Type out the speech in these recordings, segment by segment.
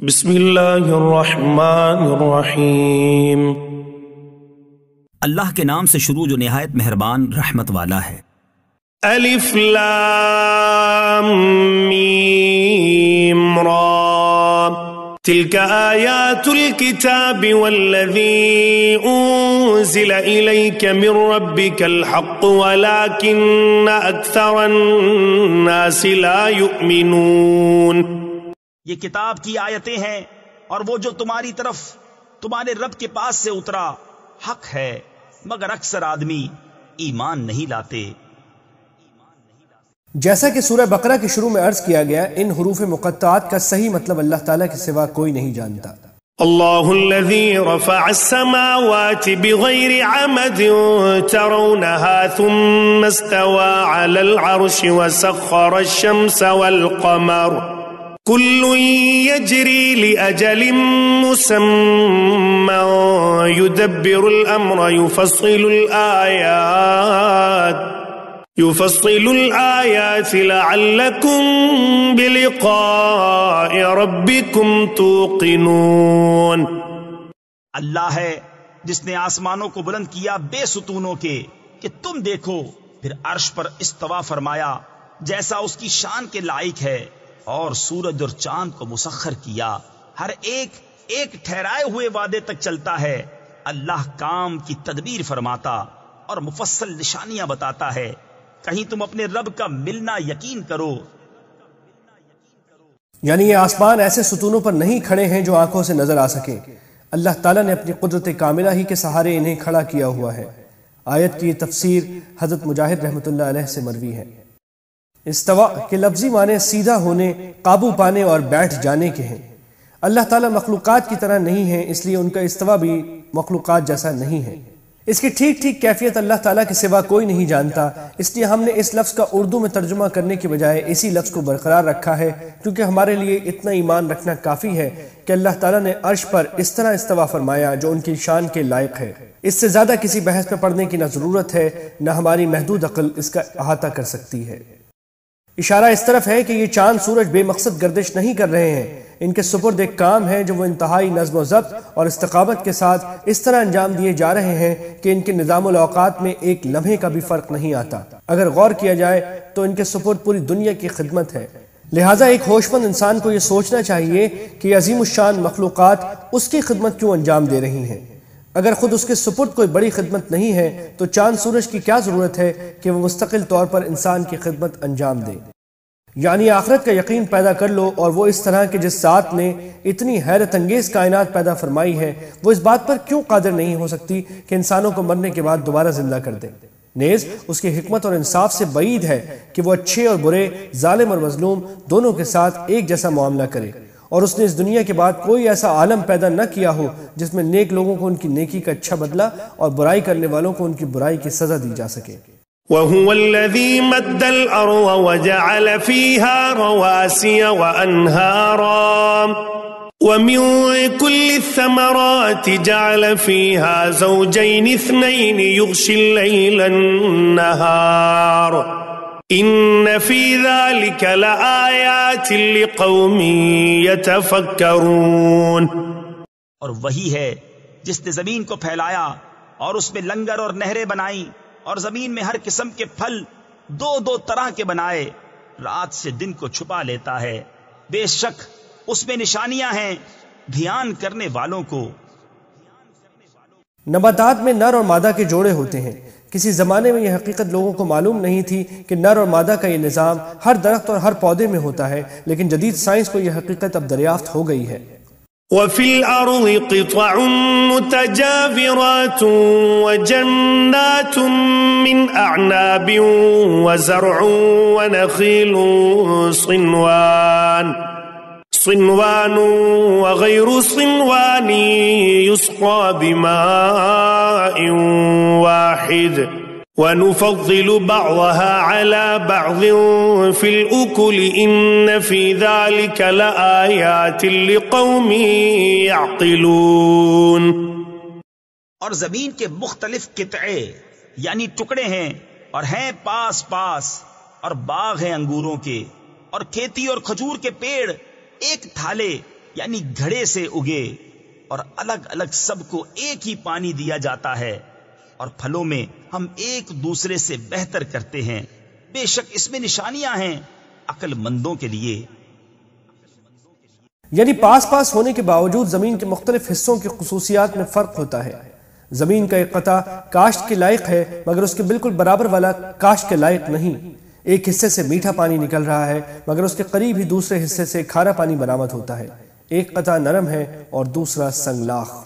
بسم اللہ الرحمن الرحیم۔ اللہ کے نام سے شروع جو نہایت مہربان رحمت والا ہے۔ الف لام میم را تلك آیات الكتاب والذی انزل الیک من ربک الحق ولكن اکثر الناس لا یؤمنون۔ یہ کتاب کی آیتیں ہیں اور وہ جو تمہاری طرف تمہارے رب کے پاس سے اترا حق ہے، مگر اکثر آدمی ایمان نہیں لاتے۔ جیسا کہ سورہ بقرہ کے شروع میں عرض کیا گیا، ان حروف مقطعات کا صحیح مطلب اللہ تعالیٰ کے سوا کوئی نہیں جانتا۔ اللہ الذی رفع السماوات بغیر عمد ترونها ثم استوى على العرش وسخر الشمس والقمر كل يجري لأجل مسمى يدبر الأمر يفصل الآيات لعلكم بلقاء ربكم توقنون۔ اللہ ہے جس نے آسمانوں کو بلند کیا بے ستونوں کے کہ تم دیکھو، پھر عرش پر استوا فرمایا جیسا اس کی شان کے لائق ہے، اور سورج اور چاند کو مسخر کیا، ہر ایک ایک ٹھہرائے ہوئے وعدے تک چلتا ہے۔ اللہ کام کی تدبیر فرماتا اور مفصل نشانیاں بتاتا ہے، کہیں تم اپنے رب کا ملنا یقین کرو۔ یعنی یہ آسمان ایسے ستونوں پر نہیں کھڑے ہیں جو آنکھوں سے نظر آ سکیں، اللہ تعالیٰ نے اپنی قدرت کاملہ ہی کے سہارے انہیں کھڑا کیا ہوا ہے۔ آیت کی تفسیر حضرت مجاہد رحمۃ اللہ علیہ سے مروی ہے۔ استوا کے لفظی معنی سیدھا ہونے، قابو پانے اور بیٹھ جانے کے ہیں۔ اللہ تعالیٰ مخلوقات کی طرح نہیں ہیں، اس لیے ان کا استوا بھی مخلوقات جیسا نہیں ہے۔ اس کی ٹھیک ٹھیک کیفیت اللہ تعالیٰ کے سوا کوئی نہیں جانتا، اس لیے ہم نے اس لفظ کا اردو میں ترجمہ کرنے کے بجائے اسی لفظ کو برقرار رکھا ہے، کیونکہ ہمارے لیے اتنا ایمان رکھنا کافی ہے کہ اللہ تعالیٰ نے عرش پر اس طرح استوا فرمایا جو ان کی شان کے لائق ہے۔ اس سے زیادہ کسی بحث میں پڑھنے کی نہ ضرورت ہے، نہ ہماری محدود عقل اس کا احاطہ کر سکتی ہے۔ اشارہ اس طرف ہے کہ یہ چاند سورج بے مقصد گردش نہیں کر رہے ہیں، ان کے سپرد ایک کام ہے جو وہ انتہائی نظم و ضبط اور استقامت کے ساتھ اس طرح انجام دیے جا رہے ہیں کہ ان کے نظام الاوقات میں ایک لمحے کا بھی فرق نہیں آتا۔ اگر غور کیا جائے تو ان کے سپرد پوری دنیا کی خدمت ہے، لہٰذا ایک ہوش مند انسان کو یہ سوچنا چاہیے کہ یہ عظیم الشان مخلوقات اس کی خدمت کیوں انجام دے رہی ہیں۔ اگر خود اس کے سپرد کوئی بڑی خدمت نہیں ہے تو چاند سورج کی کیا ضرورت ہے کہ وہ مستقل طور پر انسان کی خدمت انجام دے۔ یعنی آخرت کا یقین پیدا کر لو، اور وہ اس طرح کہ جس ذات نے اتنی حیرت انگیز کائنات پیدا فرمائی ہے، وہ اس بات پر کیوں قادر نہیں ہو سکتی کہ انسانوں کو مرنے کے بعد دوبارہ زندہ کر دے۔ نیز اس کی حکمت اور انصاف سے بعید ہے کہ وہ اچھے اور برے، ظالم اور مظلوم دونوں کے ساتھ ایک جیسا معاملہ کرے، اور اس نے اس دنیا کے بعد کوئی ایسا عالم پیدا نہ کیا ہو جس میں نیک لوگوں کو ان کی نیکی کا اچھا بدلہ اور برائی کرنے والوں کو ان کی برائی کی سزا دی جا سکے۔ وَهُوَ الَّذِي مَدَّ الْأَرْضَ وَجَعَلَ فِيهَا رَوَاسِيَ وَأَنْهَارًا وَمِن كُلِّ الثَّمَرَاتِ جَعَلَ فِيهَا زَوْجَيْنِ اثْنَيْنِ يُغْشِي اللَّيْلَ النَّهَارَ إِنَّ فِي ذَلِكَ لَآيَاتٍ لِقَوْمٍ يَتَفَكَّرُونَ۔ اور وہی ہے جس نے زمین کو پھیلایا اور اس میں لنگر اور نہریں بنائیں، اور زمین میں ہر قسم کے پھل دو دو طرح کے بنائے، رات سے دن کو چھپا لیتا ہے، بے شک اس میں نشانیاں ہیں دھیان کرنے والوں کو۔ نباتات میں نر اور مادہ کے جوڑے ہوتے ہیں۔ کسی زمانے میں یہ حقیقت لوگوں کو معلوم نہیں تھی کہ نر اور مادہ کا یہ نظام ہر درخت اور ہر پودے میں ہوتا ہے، لیکن جدید سائنس کو یہ حقیقت اب دریافت ہو گئی ہے۔ وَفِي الْأَرْضِ قِطَعٌ مُتَجَاوِرَاتٌ وَجَنَّاتٌ مِّنْ أَعْنَابٍ وَزَرْعٌ وَنَخِيلٌ صِنْوَانٌ وَغَيْرُ صِنْوَانٍ يُسْقَىٰ بِمَاءٍ وَاحِدٍ وَنُفَضِّلُ بَعْضَهَا عَلَى بَعْضٍ فِي الْأُكُلِ إِنَّ فِي ذَلِكَ لَآيَاتٍ لِقَوْمٍ يَعْقِلُونَ۔ اور زمین کے مختلف قطعے یعنی ٹکڑے ہیں، اور ہیں پاس پاس، اور باغ ہیں انگوروں کے، اور کھیتی اور کھجور کے پیڑ ایک تھالے یعنی گھڑے سے اگے، اور الگ الگ سب کو ایک ہی پانی دیا جاتا ہے، اور پھلوں میں ہم ایک دوسرے سے بہتر کرتے ہیں، بے شک اس میں نشانیاں ہیں عقل مندوں کے لیے۔ یعنی پاس پاس ہونے کے باوجود زمین کے مختلف حصوں کی خصوصیات میں فرق ہوتا ہے۔ زمین کا ایک قطع کاشت کے لائق ہے مگر اس کے بالکل برابر والا کاشت کے لائق نہیں۔ ایک حصے سے میٹھا پانی نکل رہا ہے مگر اس کے قریب ہی دوسرے حصے سے کھارا پانی برآمد ہوتا ہے۔ ایک قطع نرم ہے اور دوسرا سنگلاخ۔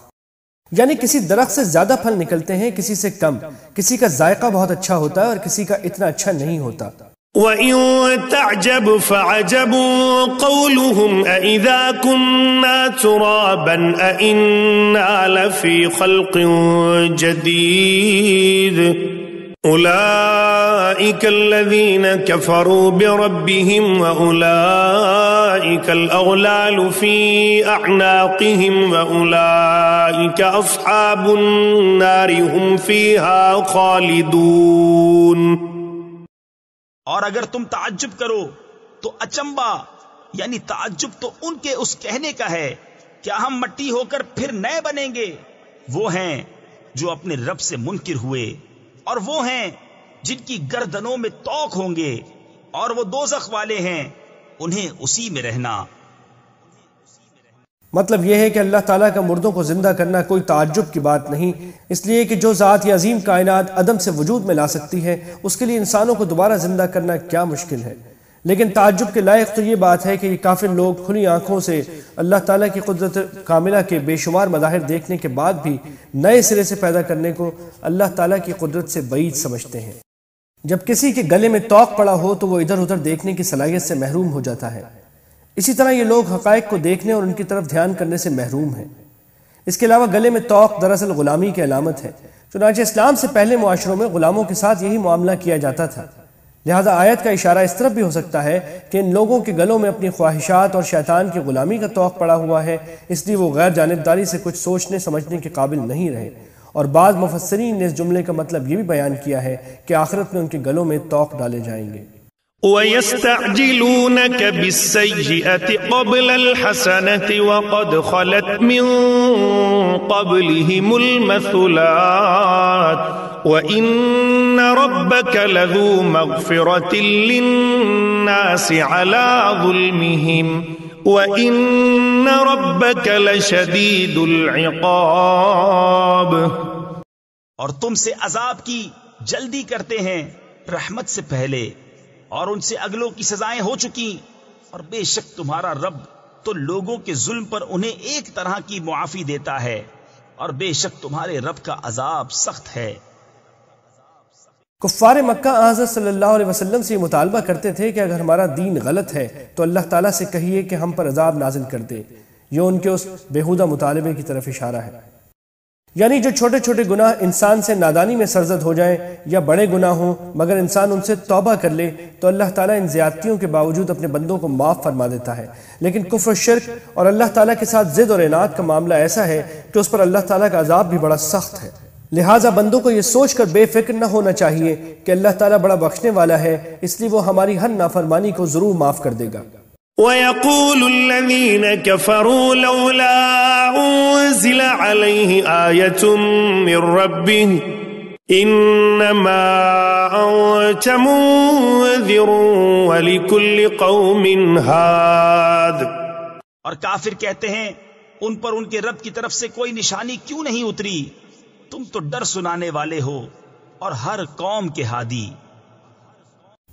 یعنی کسی درخت سے زیادہ پھل نکلتے ہیں، کسی سے کم، کسی کا ذائقہ بہت اچھا ہوتا ہے اور کسی کا اتنا اچھا نہیں ہوتا۔ وَإِن تَعْجَبْ فَعَجَبٌ قَوْلُهُمْ أَإِذَا كُنَّا تُرَابًا أَإِنَّا لَفِي خَلْقٍ جَدِيدٍ أُولَئِكَ الَّذِينَ كَفَرُوا بِرَبِّهِمْ وَأُولَئِكَ الْأَغْلَالُ فِي أَعْنَاقِهِمْ وَأُولَئِكَ أَصْحَابُ النَّارِ هُمْ فِيهَا خَالِدُونَ۔ اور اگر تم تعجب کرو تو اچنبا، یعنی تعجب تو ان کے اس کہنے کا ہے، کیا ہم مٹی ہو کر پھر نئے بنیں گے؟ وہ ہیں جو اپنے رب سے منکر ہوئے، اور وہ ہیں جن کی گردنوں میں توق ہوں گے، اور وہ دوزخ والے ہیں، انہیں اسی میں رہنا۔ مطلب یہ ہے کہ اللہ تعالیٰ کا مردوں کو زندہ کرنا کوئی تعجب کی بات نہیں، اس لیے کہ جو ذات یہ عظیم کائنات عدم سے وجود میں لا سکتی ہے، اس کے لیے انسانوں کو دوبارہ زندہ کرنا کیا مشکل ہے۔ لیکن تعجب کے لائق تو یہ بات ہے کہ یہ کافر لوگ کھلی آنکھوں سے اللہ تعالیٰ کی قدرت کاملہ کے بے شمار مظاہر دیکھنے کے بعد بھی نئے سرے سے پیدا کرنے کو اللہ تعالیٰ کی قدرت سے بعید سمجھتے ہیں۔ جب کسی کے گلے میں توق پڑا ہو تو وہ ادھر ادھر دیکھنے کی صلاحیت سے محروم ہو جاتا ہے۔ اسی طرح یہ لوگ حقائق کو دیکھنے اور ان کی طرف دھیان کرنے سے محروم ہیں۔ اس کے علاوہ گلے میں توق دراصل غلامی کی علامت ہے، چنانچہ اسلام سے پہلے معاشروں میں غلاموں کے ساتھ یہی معاملہ کیا جاتا تھا۔ لہذا آیت کا اشارہ اس طرف بھی ہو سکتا ہے کہ ان لوگوں کے گلوں میں اپنی خواہشات اور شیطان کی غلامی کا توق پڑا ہوا ہے، اس لیے وہ غیر جانبداری سے کچھ سوچنے سمجھنے کے قابل نہیں رہے۔ اور بعض مفسرین نے اس جملے کا مطلب یہ بھی بیان کیا ہے کہ آخرت میں ان کے گلوں میں توق ڈالے جائیں گے۔ وَيَسْتَعْجِلُونَكَ بِالسَّيِّئَةِ قَبْلَ الْحَسَنَةِ وَقَدْ خَلَتْ مِن قَبْلِهِمُ الْمَثُلَاتُ وَإِنَّ رَبَّكَ لَذُو مَغْفِرَةٍ لِلنَّاسِ عَلَى ظُلْمِهِمْ وَإِنَّ رَبَّكَ لَشَدِيدُ الْعِقَابِ۔ اور تم سے عذاب کی جلدی کرتے ہیں رحمت سے پہلے، اور ان سے اگلوں کی سزائیں ہو چکی، اور بے شک تمہارا رب تو لوگوں کے ظلم پر انہیں ایک طرح کی معافی دیتا ہے، اور بے شک تمہارے رب کا عذاب سخت ہے۔ کفار مکہ حضرت صلی اللہ علیہ وسلم سے یہ مطالبہ کرتے تھے کہ اگر ہمارا دین غلط ہے تو اللہ تعالیٰ سے کہیے کہ ہم پر عذاب نازل کر دے۔ یہ ان کے اس بیہودہ مطالبے کی طرف اشارہ ہے۔ یعنی جو چھوٹے چھوٹے گناہ انسان سے نادانی میں سرزد ہو جائیں یا بڑے گناہ ہوں مگر انسان ان سے توبہ کر لے تو اللہ تعالیٰ ان زیادتیوں کے باوجود اپنے بندوں کو معاف فرما دیتا ہے۔ لیکن کفر و شرک اور اللہ تعالیٰ کے ساتھ ضد اور عناد کا معاملہ ایسا ہے کہ اس پر اللہ تعالیٰ کا عذاب بھی بڑا سخت ہے۔ لہٰذا بندوں کو یہ سوچ کر بے فکر نہ ہونا چاہیے کہ اللہ تعالیٰ بڑا بخشنے والا ہے، اس لیے وہ ہماری ہر نافرمانی کو ضرور معاف کر دے گا۔ وَيَقُولُ الَّذِينَ كَفَرُوا لَوْلَا أُنزِلَ عَلَيْهِ آيَةٌ مِّن رَّبِّهِ إِنَّمَا أَنتَ مُنذِرٌ وَلِكُلِّ قَوْمٍ هَادٍ۔ اور کافر کہتے ہیں ان پر ان کے رب کی طرف سے کوئی نشانی کیوں نہیں اتری؟ تم تو ڈر سنانے والے ہو اور ہر قوم کے ہادی۔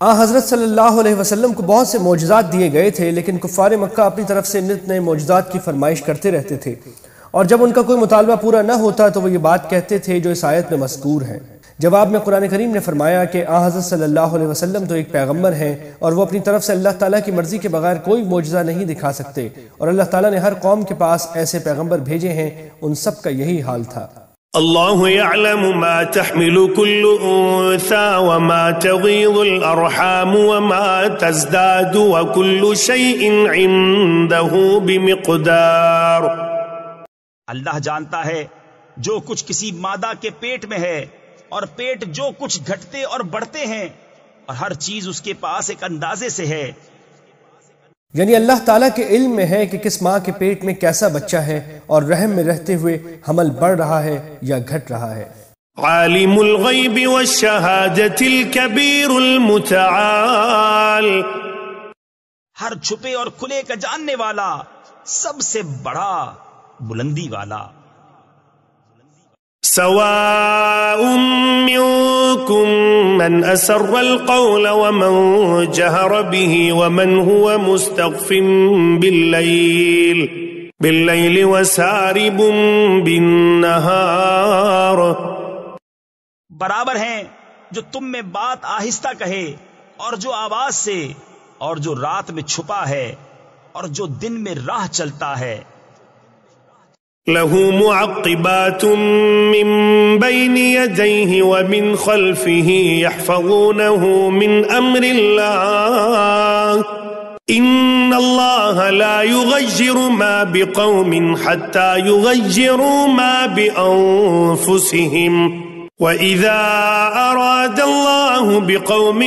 حضرت صلی اللہ علیہ وسلم کو بہت سے معجزات دیے گئے تھے، لیکن کفار مکہ اپنی طرف سے نت نئے معجزات کی فرمائش کرتے رہتے تھے، اور جب ان کا کوئی مطالبہ پورا نہ ہوتا تو وہ یہ بات کہتے تھے جو اس آیت میں مذکور ہے۔ جواب میں قرآن کریم نے فرمایا کہ حضرت صلی اللہ علیہ وسلم تو ایک پیغمبر ہیں اور وہ اپنی طرف سے اللہ تعالیٰ کی مرضی کے بغیر کوئی معجزہ نہیں دکھا سکتے، اور اللہ تعالیٰ نے ہر قوم کے پاس ایسے پیغمبر بھیجے ہیں، ان سب کا یہی حال تھا۔ اللہ يعلم ما تحمل كل انثى وما تغيض الارحام وما تزداد وكل شيء عنده بمقدار۔ اللہ جانتا ہے جو کچھ کسی مادہ کے پیٹ میں ہے، اور پیٹ جو کچھ گھٹتے اور بڑھتے ہیں، اور ہر چیز اس کے پاس ایک اندازے سے ہے۔ یعنی اللہ تعالیٰ کے علم میں ہے کہ کس ماں کے پیٹ میں کیسا بچہ ہے اور رحم میں رہتے ہوئے حمل بڑھ رہا ہے یا گھٹ رہا ہے۔ عالم الغیب والشہادۃ الکبیر المتعال، ہر چھپے اور کھلے کا جاننے والا، سب سے بڑا، بلندی والا۔ سواء منکم من اسر القول ومن جہر به ومن هو مستخف باللیل وسارب بالنہار، برابر ہیں جو تم میں بات آہستہ کہے اور جو آواز سے، اور جو رات میں چھپا ہے اور جو دن میں راہ چلتا ہے۔ له معقبات من بين يديه ومن خلفه يحفظونه من أمر الله إن الله لا يغير ما بقوم حتى يغيروا ما بأنفسهم وَإِذَا أَرَادَ اللَّهُ بِقَوْمٍ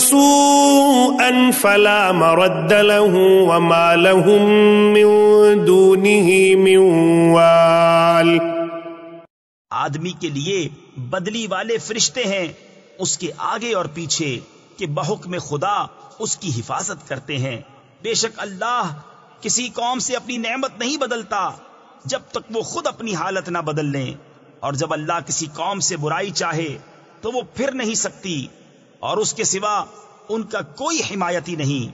سُوءًا فَلَا مَرَدَّ لَهُ وَمَا لَهُم مِّن دُونِهِ مِن وَالٍ۔ آدمی کے لیے بدلی والے فرشتے ہیں اس کے آگے اور پیچھے کہ بحکم خدا اس کی حفاظت کرتے ہیں۔ بے شک اللہ کسی قوم سے اپنی نعمت نہیں بدلتا جب تک وہ خود اپنی حالت نہ بدل لیں، اور جب اللہ کسی قوم سے برائی چاہے تو وہ پھر نہیں سکتی، اور اس کے سوا ان کا کوئی حمایتی نہیں۔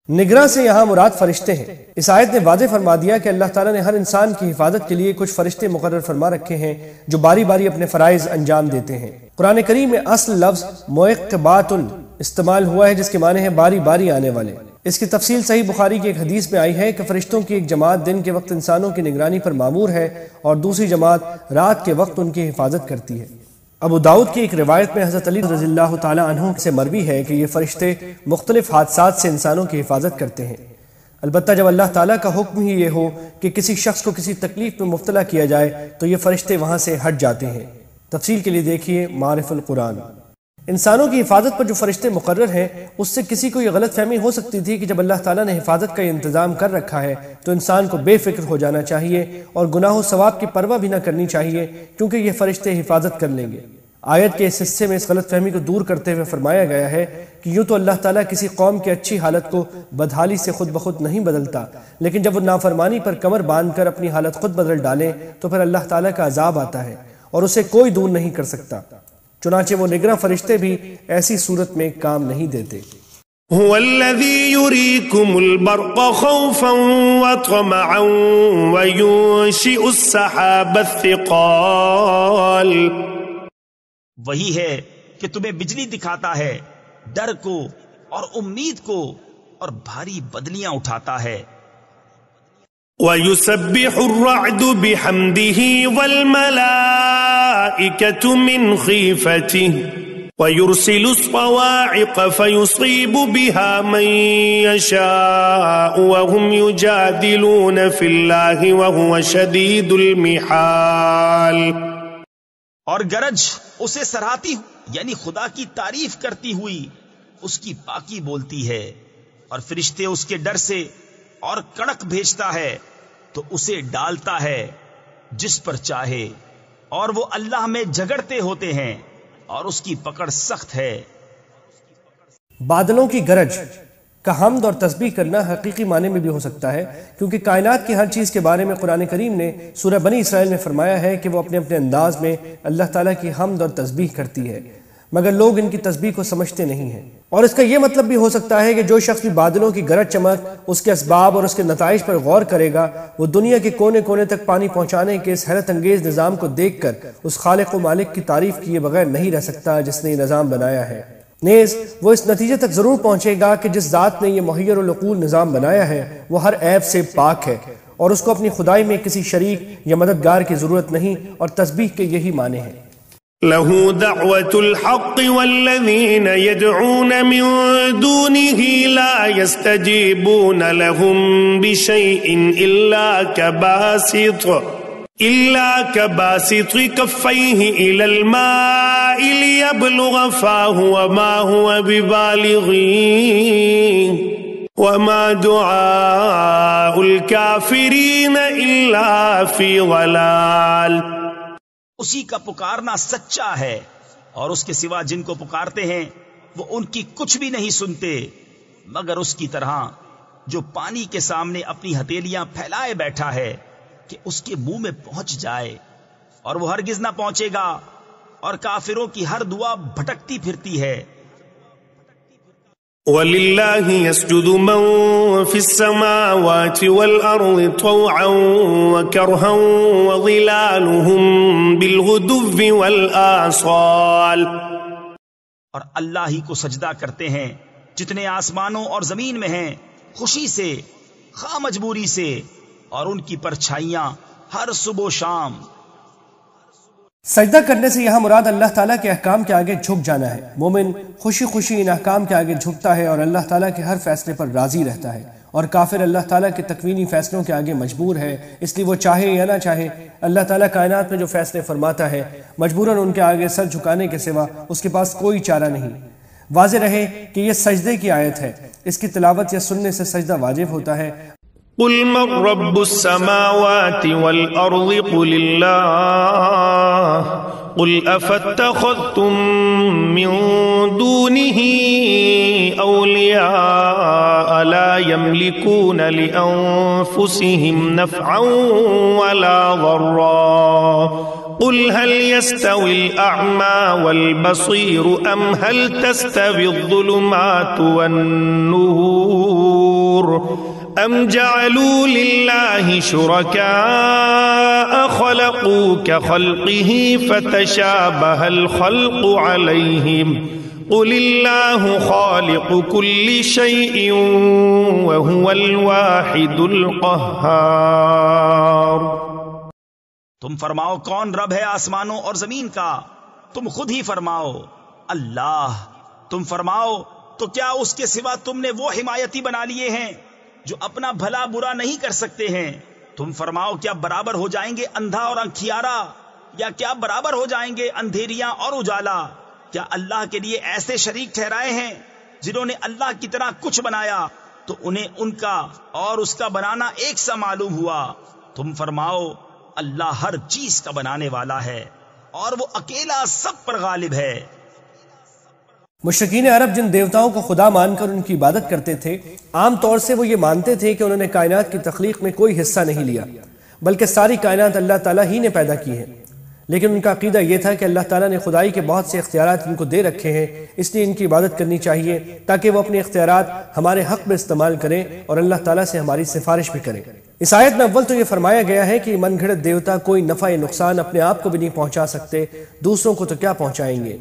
نگراں سے یہاں مراد فرشتے ہیں۔ اس آیت نے واضح فرما دیا کہ اللہ تعالیٰ نے ہر انسان کی حفاظت کے لیے کچھ فرشتے مقرر فرما رکھے ہیں جو باری باری اپنے فرائض انجام دیتے ہیں۔ قرآن کریم میں اصل لفظ معقبات استعمال ہوا ہے جس کے معنی ہے باری باری آنے والے۔ اس کی تفصیل صحیح بخاری کی ایک حدیث میں آئی ہے کہ فرشتوں کی ایک جماعت دن کے وقت انسانوں کی نگرانی پر مامور ہے اور دوسری جماعت رات کے وقت ان کی حفاظت کرتی ہے۔ ابو داؤد کی ایک روایت میں حضرت علی رضی اللہ تعالیٰ عنہ سے مروی ہے کہ یہ فرشتے مختلف حادثات سے انسانوں کی حفاظت کرتے ہیں، البتہ جب اللہ تعالیٰ کا حکم ہی یہ ہو کہ کسی شخص کو کسی تکلیف میں مبتلا کیا جائے تو یہ فرشتے وہاں سے ہٹ جاتے ہیں۔ تفصیل کے لیے دیکھیے معارف القرآن۔ انسانوں کی حفاظت پر جو فرشتے مقرر ہیں اس سے کسی کو یہ غلط فہمی ہو سکتی تھی کہ جب اللہ تعالیٰ نے حفاظت کا انتظام کر رکھا ہے تو انسان کو بے فکر ہو جانا چاہیے اور گناہ و ثواب کی پرواہ بھی نہ کرنی چاہیے کیونکہ یہ فرشتے حفاظت کر لیں گے۔ آیت کے اس حصے میں اس غلط فہمی کو دور کرتے ہوئے فرمایا گیا ہے کہ یوں تو اللہ تعالیٰ کسی قوم کی اچھی حالت کو بدحالی سے خود بخود نہیں بدلتا، لیکن جب وہ نافرمانی پر کمر باندھ کر اپنی حالت خود بدل ڈالیں تو پھر اللہ تعالیٰ کا عذاب آتا ہے اور اسے کوئی دور نہیں کر سکتا۔ چنانچہ وہ نگراں فرشتے بھی ایسی صورت میں کام نہیں دیتے۔ هو الذي يريكم البرق خوفا وطمعا وينشئ السحاب الثقال، وہی ہے کہ تمہیں بجلی دکھاتا ہے ڈر کو اور امید کو اور بھاری بدلیاں اٹھاتا ہے۔ وَيُسَبِّحُ الرَّعْدُ بِحَمْدِهِ وَالْمَلَائِكَةُ مِنْ خِيفَتِهِ وَيُرْسِلُ الصَّوَاعِقَ فَيُصِيبُ بِهَا مَن يَشَاءُ وَهُمْ يُجَادِلُونَ فِي اللَّهِ وَهُوَ شَدِيدُ الْمِحَالِ، اور گرج اسے سراہتی یعنی خدا کی تعریف کرتی ہوئی اس کی پاکی بولتی ہے، اور فرشتے اس کے ڈر سے اور کڑک بھیجتا ہے تو اسے ڈالتا ہے جس پر چاہے، اور وہ اللہ میں جھگڑتے ہوتے ہیں اور اس کی پکڑ سخت ہے۔ بادلوں کی گرج کا حمد اور تسبیح کرنا حقیقی معنی میں بھی ہو سکتا ہے کیونکہ کائنات کی ہر چیز کے بارے میں قرآن کریم نے سورہ بنی اسرائیل میں فرمایا ہے کہ وہ اپنے اپنے انداز میں اللہ تعالیٰ کی حمد اور تسبیح کرتی ہے، مگر لوگ ان کی تسبیح کو سمجھتے نہیں ہیں۔ اور اس کا یہ مطلب بھی ہو سکتا ہے کہ جو شخص بھی بادلوں کی گرج چمک، اس کے اسباب اور اس کے نتائج پر غور کرے گا وہ دنیا کے کونے کونے تک پانی پہنچانے کے اس حیرت انگیز نظام کو دیکھ کر اس خالق و مالک کی تعریف کیے بغیر نہیں رہ سکتا جس نے یہ نظام بنایا ہے۔ نیز وہ اس نتیجے تک ضرور پہنچے گا کہ جس ذات نے یہ محیر العقول نظام بنایا ہے وہ ہر عیب سے پاک ہے اور اس کو اپنی خدائی میں کسی شریک یا مددگار کی ضرورت نہیں، اور تسبیح کے یہی معنی ہیں۔ له دعوة الحق والذين يدعون من دونه لا يستجيبون لهم بشيء إلا كباسط كفيه إلى الماء ليبلغ فاه وما هو ببالغه وما دعاء الكافرين إلا في ضلال. اسی کا پکارنا سچا ہے، اور اس کے سوا جن کو پکارتے ہیں وہ ان کی کچھ بھی نہیں سنتے مگر اس کی طرح جو پانی کے سامنے اپنی ہتھیلیاں پھیلائے بیٹھا ہے کہ اس کے منہ میں پہنچ جائے، اور وہ ہرگز نہ پہنچے گا، اور کافروں کی ہر دعا بھٹکتی پھرتی ہے. وَلِلَّهِ يَسْجُدُ مَن فِي السَّمَاوَاتِ وَالْأَرْضِ طَوْعًا وَكَرْهًا وَظِلَالُهُم بِالْغُدُوِّ وَالْآصَالِ. اور اللہ ہی کو سجدہ کرتے ہیں جتنے آسمانوں اور زمین میں ہیں، خوشی سے خواہ مجبوری سے، اور ان کی پرچھائیاں ہر صبح و شام. سجدہ کرنے سے یہاں مراد اللہ تعالیٰ کے احکام کے آگے جھک جانا ہے. مومن خوشی خوشی ان احکام کے آگے جھکتا ہے اور اللہ تعالیٰ کے ہر فیصلے پر راضی رہتا ہے، اور کافر اللہ تعالیٰ کے تکوینی فیصلوں کے آگے مجبور ہے، اس لیے وہ چاہے یا نہ چاہے اللہ تعالیٰ کائنات میں جو فیصلے فرماتا ہے مجبوراً ان کے آگے سر جھکانے کے سوا اس کے پاس کوئی چارہ نہیں. واضح رہے کہ یہ سجدے کی آیت ہے، اس کی تلاوت یا سننے سے سجدہ واجب ہوتا ہے. قل من رب السماوات والأرض قل الله قل أفاتخذتم من دونه أولياء لا يملكون لأنفسهم نفعا ولا ضرا قل هل يستوي الأعمى والبصير أم هل تستوي الظلمات والنور أم جعلوا لله شركاء خلقوا كخلقه فتشابه الخلق عليهم قل الله خالق كل شيء وهو الواحد القهار. تم فرماؤ کون رب ہے آسمانوں اور زمین کا؟ تم خود ہی فرماؤ اللہ. تم فرماؤ تو کیا اس کے سوا تم نے وہ حمایتی بنا لیے ہیں جو اپنا بھلا برا نہیں کر سکتے ہیں؟ تم فرماؤ کیا برابر ہو جائیں گے اندھا اور انکھیارا، یا کیا برابر ہو جائیں گے اندھیریاں اور اجالا؟ کیا اللہ کے لیے ایسے شریک ٹھہرائے ہیں جنہوں نے اللہ کی طرح کچھ بنایا تو انہیں ان کا اور اس کا بنانا ایک سا معلوم ہوا؟ تم فرماؤ اللہ ہر چیز کا بنانے والا ہے اور وہ اکیلا سب پر غالب ہے. مشرکین عرب جن دیوتاؤں کو خدا مان کر ان کی عبادت کرتے تھے، عام طور سے وہ یہ مانتے تھے کہ انہوں نے کائنات کی تخلیق میں کوئی حصہ نہیں لیا، بلکہ ساری کائنات اللہ تعالیٰ ہی نے پیدا کی ہے. لیکن ان کا عقیدہ یہ تھا کہ اللہ تعالیٰ نے خدائی کے بہت سے اختیارات ان کو دے رکھے ہیں، اس لیے ان کی عبادت کرنی چاہیے تاکہ وہ اپنے اختیارات ہمارے حق میں استعمال کریں اور اللہ تعالیٰ سے ہماری سفارش بھی کریں. اس آیت میں اول تو یہ فرمایا گیا ہے کہ من گھڑت دیوتا کوئی نفع یا نقصان اپنے آپ کو بھی نہیں پہنچا سکتے، دوسروں کو تو کیا پہنچائیں گے.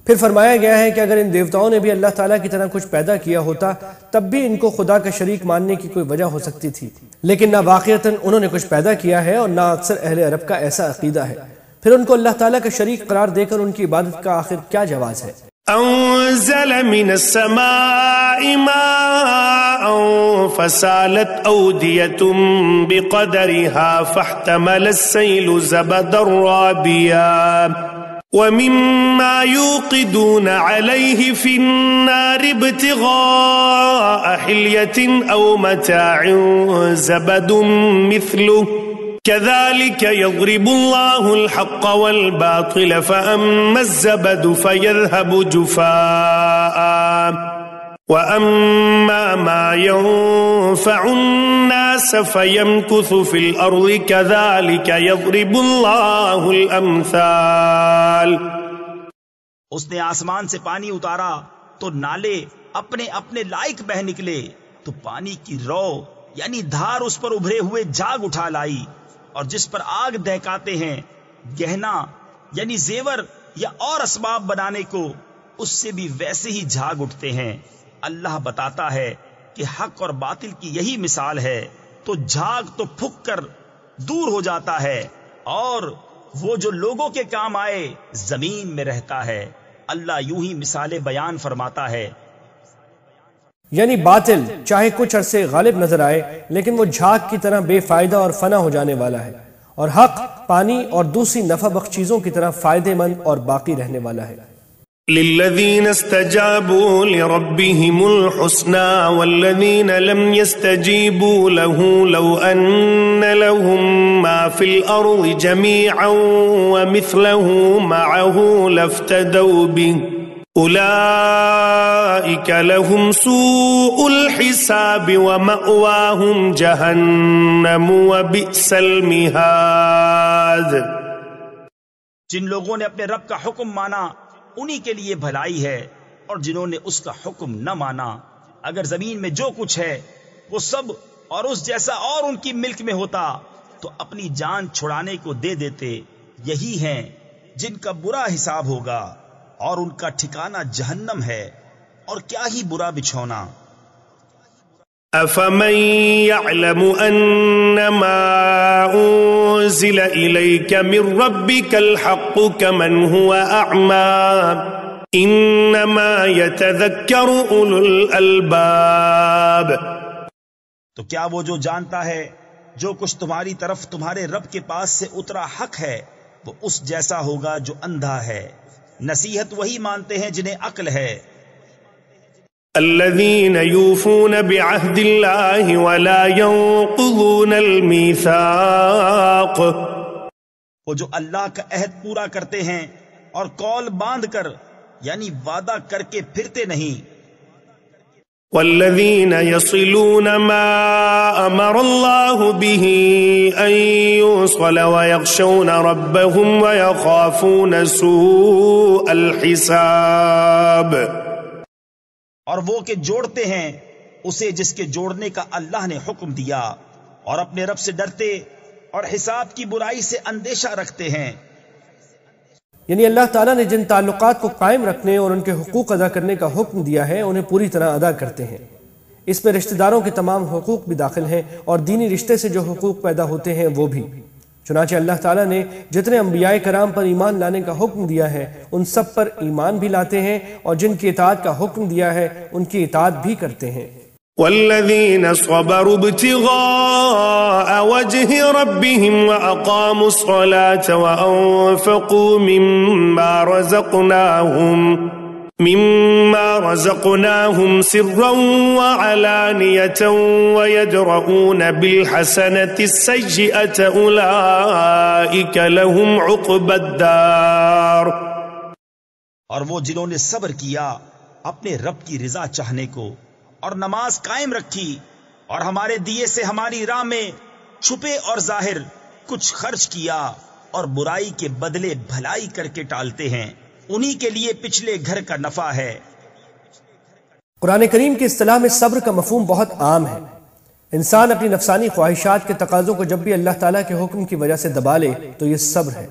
پھر فرمایا گیا ہے کہ اگر ان دیوتاؤں نے بھی اللہ تعالیٰ کی طرح کچھ پیدا کیا ہوتا تب بھی ان کو خدا کا شریک ماننے کی کوئی وجہ ہو سکتی تھی، لیکن نہ واقعتاً انہوں نے کچھ پیدا کیا ہے اور نہ اکثر اہل عرب کا ایسا عقیدہ ہے. پھر ان کو اللہ تعالیٰ کا شریک قرار دے کر ان کی عبادت کا آخر کیا جواز ہے؟ انزل من السماء ماء فسالت اودية بقدرها فاحتمل السيل زبدا رابيا ومما يوقدون عليه في النار ابتغاء حلية أو متاع زبد مثله كذلك يضرب الله الحق والباطل فأما الزبد فيذهب جفاء وأما ما ينفع الناس فيمكث في الأرض كذلك يضرب الله الأمثال. اس نے آسمان سے پانی اتارا تو نالے اپنے اپنے لائق بہ نکلے، تو پانی کی رو یعنی دھار اس پر ابھرے ہوئے جاگ اٹھا لائی، اور جس پر آگ دہکاتے ہیں گہنا یعنی زیور یا اور اسباب بنانے کو، اس سے بھی ویسے ہی جھاگ اٹھتے ہیں. اللہ بتاتا ہے کہ حق اور باطل کی یہی مثال ہے، تو جھاگ تو پھک کر دور ہو جاتا ہے، اور وہ جو لوگوں کے کام آئے زمین میں رہتا ہے. اللہ یوں ہی مثالیں بیان فرماتا ہے. یعنی باطل چاہے کچھ عرصے غالب نظر آئے لیکن وہ جھاگ کی طرح بے فائدہ اور فنا ہو جانے والا ہے، اور حق پانی اور دوسری نفع بخش چیزوں کی طرح فائدہ مند اور باقی رہنے والا ہے. للذين استجابوا لربهم الحسنى والذين لم يستجيبوا له لو أن لهم ما في الأرض جميعا ومثله معه لافتدوا به أولئك لهم سوء الحساب ومأواهم جهنم وبئس المهاد. جن لوگوں نے اپنے رب کا حکم مانا انہی کے لیے بھلائی ہے، اور جنہوں نے اس کا حکم نہ مانا اگر زمین میں جو کچھ ہے وہ سب اور اس جیسا اور ان کی ملک میں ہوتا تو اپنی جان چھڑانے کو دے دیتے. یہی ہیں جن کا برا حساب ہوگا اور ان کا ٹھکانہ جہنم ہے، اور کیا ہی برا بچھونا. أفمن يعلم أنما أنزل إليك من ربك الحق كمن هو أعمى إنما يتذكر أولو الألباب. تو کیا وہ جو جانتا ہے جو کچھ تمہاری طرف تمہارے رب کے پاس سے اترا حق ہے وہ اس جیسا ہوگا جو اندھا ہے؟ نصیحت وہی مانتے ہیں جنہیں عقل ہے. الذين يوفون بعهد الله ولا ينقضون الميثاق. وہ جو اللہ کا عہد پورا کرتے ہیں اور قول باندھ کر یعنی وعدہ کر کے پھرتے نہیں. والذين يصلون ما أمر الله به أن يوصل ويخشون ربهم ويخافون سوء الحساب. اور وہ کہ جوڑتے ہیں اسے جس کے جوڑنے کا اللہ نے حکم دیا اور اپنے رب سے ڈرتے اور حساب کی برائی سے اندیشہ رکھتے ہیں. یعنی اللہ تعالیٰ نے جن تعلقات کو قائم رکھنے اور ان کے حقوق ادا کرنے کا حکم دیا ہے انہیں پوری طرح ادا کرتے ہیں. اس میں رشتہ داروں کے تمام حقوق بھی داخل ہیں اور دینی رشتے سے جو حقوق پیدا ہوتے ہیں وہ بھی. چنانچہ اللہ تعالیٰ نے جتنے انبیاء کرام پر ایمان لانے کا حکم دیا ہے ان سب پر ایمان بھی لاتے ہیں اور جن کی اطاعت کا حکم دیا ہے ان کی اطاعت بھی کرتے ہیں. والذين صبروا ابتغاء وجه ربهم وأقاموا الصلاة وأنفقوا مما رزقناهم سرا وعلانية ويدرؤون بالحسنة السيئة أولئك لهم عقبى الدار. اور وہ جنہوں نے صبر کیا اپنے رب کی رضا چاہنے کو اور نماز قائم رکھی اور ہمارے دیے سے ہماری راہ میں چھپے اور ظاہر کچھ خرچ کیا اور برائی کے بدلے بھلائی کر کے ٹالتے ہیں انہی کے لیے پچھلے گھر کا نفع ہے. قرآن کریم کی اصطلاح میں صبر کا مفہوم بہت عام ہے. انسان اپنی نفسانی خواہشات کے تقاضوں کو جب بھی اللہ تعالیٰ کے حکم کی وجہ سے دبا لے تو یہ صبر ہے.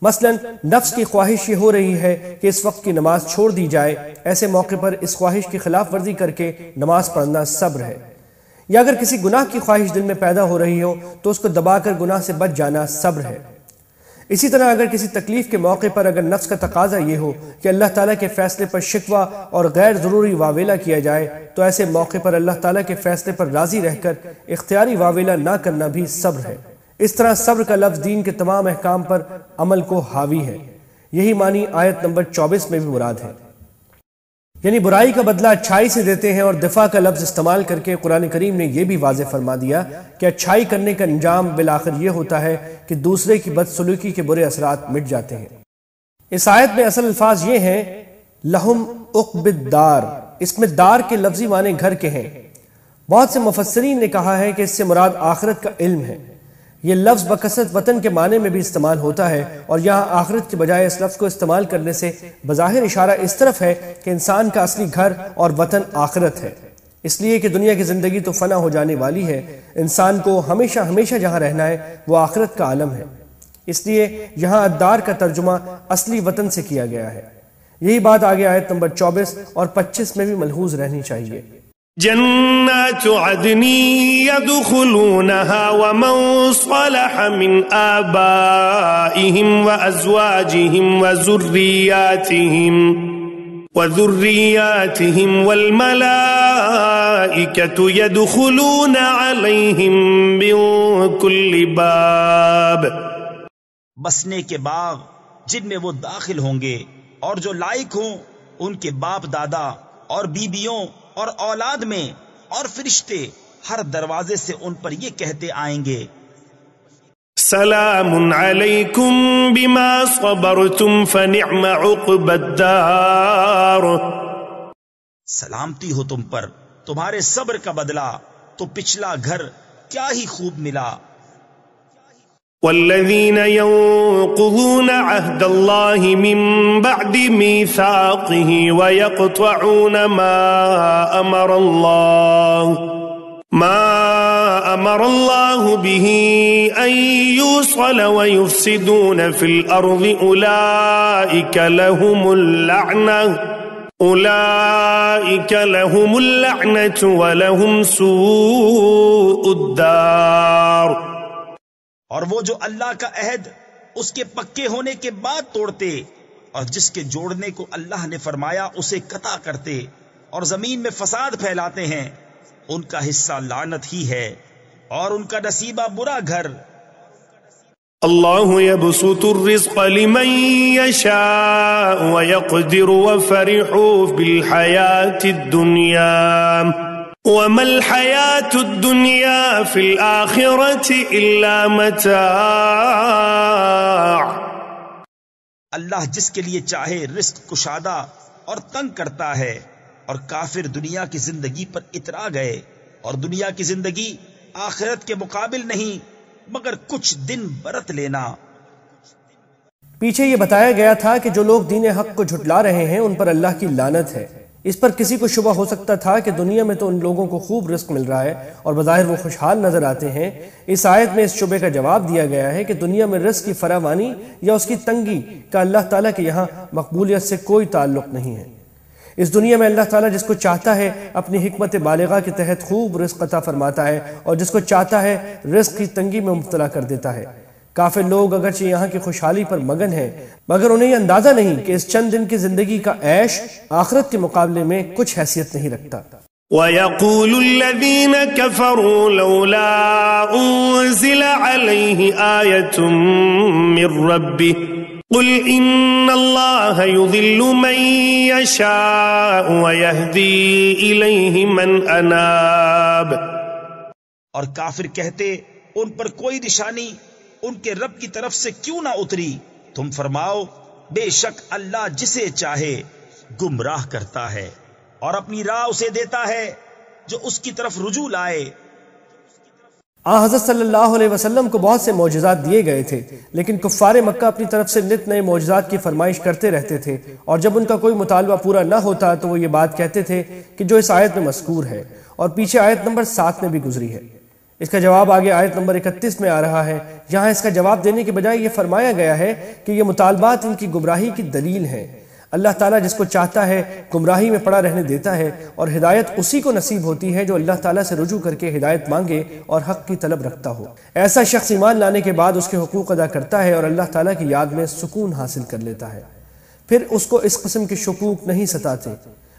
مثلا نفس کی خواہش یہ ہو رہی ہے کہ اس وقت کی نماز چھوڑ دی جائے، ایسے موقع پر اس خواہش کی خلاف ورزی کر کے نماز پڑھنا صبر ہے. یا اگر کسی گناہ کی خواہش دل میں پیدا ہو رہی ہو تو اس کو دبا کر گناہ سے بچ جانا صبر ہے. اسی طرح اگر کسی تکلیف کے موقع پر اگر نفس کا تقاضا یہ ہو کہ اللہ تعالیٰ کے فیصلے پر شکوہ اور غیر ضروری واویلا کیا جائے تو ایسے موقع پر اللہ تعالیٰ کے فیصلے پر راضی رہ کر اختیاری واویلا نہ کرنا بھی صبر ہے. اس طرح صبر کا لفظ دین کے تمام احکام پر عمل کو حاوی ہے. یہی معنی آیت نمبر 24 میں بھی مراد ہے. یعنی برائی کا بدلہ اچھائی سے دیتے ہیں، اور دفاع کا لفظ استعمال کر کے قرآن کریم نے یہ بھی واضح فرما دیا کہ اچھائی کرنے کا انجام بالآخر یہ ہوتا ہے کہ دوسرے کی بدسلوکی کے برے اثرات مٹ جاتے ہیں. اس آیت میں اصل الفاظ یہ ہیں لہم عقب الدار. اس میں دار کے لفظی معنی گھر کے ہیں. بہت سے مفسرین نے کہا ہے کہ اس سے مراد آخرت کا علم ہے. یہ لفظ بکثرت وطن کے معنی میں بھی استعمال ہوتا ہے، اور یہاں آخرت کے بجائے اس لفظ کو استعمال کرنے سے بظاہر اشارہ اس طرف ہے کہ انسان کا اصلی گھر اور وطن آخرت ہے. اس لیے کہ دنیا کی زندگی تو فنا ہو جانے والی ہے، انسان کو ہمیشہ ہمیشہ جہاں رہنا ہے وہ آخرت کا عالم ہے. اس لیے یہاں الدار کا ترجمہ اصلی وطن سے کیا گیا ہے. یہی بات آگے آیت نمبر 24 اور 25 میں بھی ملحوظ رہنی چاہیے. جنات عدن يدخلونها ومن صلح من آبائهم وأزواجهم وذرياتهم والملائكة يدخلون عليهم من كل باب. بسنے کے باغ جن میں وہ داخل ہوں گے اور جو لائق ہوں ان کے باپ دادا اور بیبیوں اور اولاد میں، اور فرشتے ہر دروازے سے ان پر یہ کہتے آئیں گے، سلام علیکم بما صبرتم فنعم عقبى الدار، سلامتی ہو تم پر، تمہارے صبر کا بدلہ تو پچھلا گھر کیا ہی خوب ملا۔ والذین ينقضون عهد الله من بعد ميثاقه ويقطعون ما أمر الله به أن يوصل ويفسدون في الأرض أولئك لهم اللعنة ولهم سوء الدار۔ اور وہ جو اللہ کا عہد اس کے پکے ہونے کے بعد توڑتے، اور جس کے جوڑنے کو اللہ نے فرمایا اسے قطع کرتے، اور زمین میں فساد پھیلاتے ہیں، ان کا حصہ لعنت ہی ہے اور ان کا نصیبہ برا گھر۔ اللہ يبسط الرزق لمن يشاء ويقدر وفرحوا بالحياة الدنيا وما الحياة الدنيا في الآخرة إلا متاع۔ اللہ جس کے لیے چاہے رزق کشادہ اور تنگ کرتا ہے، اور کافر دنیا کی زندگی پر اترا گئے، اور دنیا کی زندگی آخرت کے مقابل نہیں مگر کچھ دن برت لینا۔ پیچھے یہ بتایا گیا تھا کہ جو لوگ دین حق کو جھٹلا رہے ہیں ان پر اللہ کی لعنت ہے۔ اس پر کسی کو شبہ ہو سکتا تھا کہ دنیا میں تو ان لوگوں کو خوب رزق مل رہا ہے اور بظاہر وہ خوشحال نظر آتے ہیں۔ اس آیت میں اس شبہ کا جواب دیا گیا ہے کہ دنیا میں رزق کی فراوانی یا اس کی تنگی کا اللہ تعالیٰ کے یہاں مقبولیت سے کوئی تعلق نہیں ہے۔ اس دنیا میں اللہ تعالیٰ جس کو چاہتا ہے اپنی حکمت بالغہ کے تحت خوب رزق عطا فرماتا ہے، اور جس کو چاہتا ہے رزق کی تنگی میں مبتلا کر دیتا ہے۔ کافر لوگ اگرچہ یہاں کی خوشحالی پر مگن ہیں، مگر انہیں یہ اندازہ نہیں کہ اس چند دن کی زندگی کا عیش آخرت کے مقابلے میں کچھ حیثیت نہیں رکھتا۔ وَيَقُولُ الَّذِينَ كَفَرُوا لَوْلَا أُنزِلَ عَلَيْهِ آيَةٌ مِّن رَّبِّهِ قُلْ إِنَّ اللَّهَ يُضِلُّ مَن يَشَاءُ وَيَهْدِي إِلَيْهِ مَنْ أَنَابَ۔ اور کافر کہتے ان پر کوئی نشانی ان کے رب کی طرف سے کیوں نہ اتری؟ تم فرماؤ بے شک اللہ جسے چاہے گمراہ کرتا ہے اور اپنی راہ اسے دیتا ہے جو اس کی طرف رجوع لائے۔ حضرت صلی اللہ علیہ وسلم کو بہت سے معجزات دیے گئے تھے، لیکن کفار مکہ اپنی طرف سے نت نئے معجزات کی فرمائش کرتے رہتے تھے، اور جب ان کا کوئی مطالبہ پورا نہ ہوتا تو وہ یہ بات کہتے تھے کہ جو اس آیت میں مذکور ہے اور پیچھے آیت نمبر 7 میں بھی گزری ہے۔ اس کا جواب آگے آیت نمبر 31 میں آ رہا ہے۔ یہاں اس کا جواب دینے کے بجائے یہ فرمایا گیا ہے کہ یہ مطالبات ان کی گمراہی کی دلیل ہیں۔ اللہ تعالیٰ جس کو چاہتا ہے گمراہی میں پڑا رہنے دیتا ہے، اور ہدایت اسی کو نصیب ہوتی ہے جو اللہ تعالیٰ سے رجوع کر کے ہدایت مانگے اور حق کی طلب رکھتا ہو۔ ایسا شخص ایمان لانے کے بعد اس کے حقوق ادا کرتا ہے اور اللہ تعالیٰ کی یاد میں سکون حاصل کر لیتا ہے، پھر اس کو اس قسم کے شکوک نہیں ستاتے۔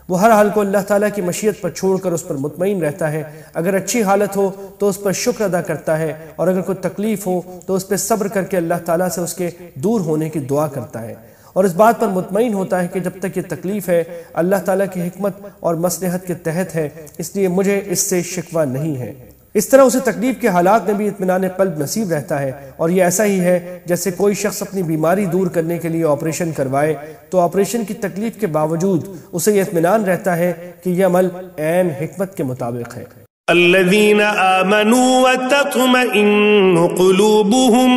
وہ ہر حال کو اللہ تعالیٰ کی مشیت پر چھوڑ کر اس پر مطمئن رہتا ہے۔ اگر اچھی حالت ہو تو اس پر شکر ادا کرتا ہے، اور اگر کوئی تکلیف ہو تو اس پہ صبر کر کے اللہ تعالیٰ سے اس کے دور ہونے کی دعا کرتا ہے، اور اس بات پر مطمئن ہوتا ہے کہ جب تک یہ تکلیف ہے اللہ تعالیٰ کی حکمت اور مصلحت کے تحت ہے، اس لیے مجھے اس سے شکوہ نہیں ہے۔ اس طرح اسے تکلیف کے حالات میں بھی اطمینان قلب نصیب رہتا ہے، اور یہ ایسا ہی ہے جیسے کوئی شخص اپنی بیماری دور کرنے کے لیے آپریشن کروائے تو آپریشن کی تکلیف کے باوجود اسے یہ اطمینان رہتا ہے کہ یہ عمل عین حکمت کے مطابق ہے۔ الذين آمنوا وتطمئن قلوبهم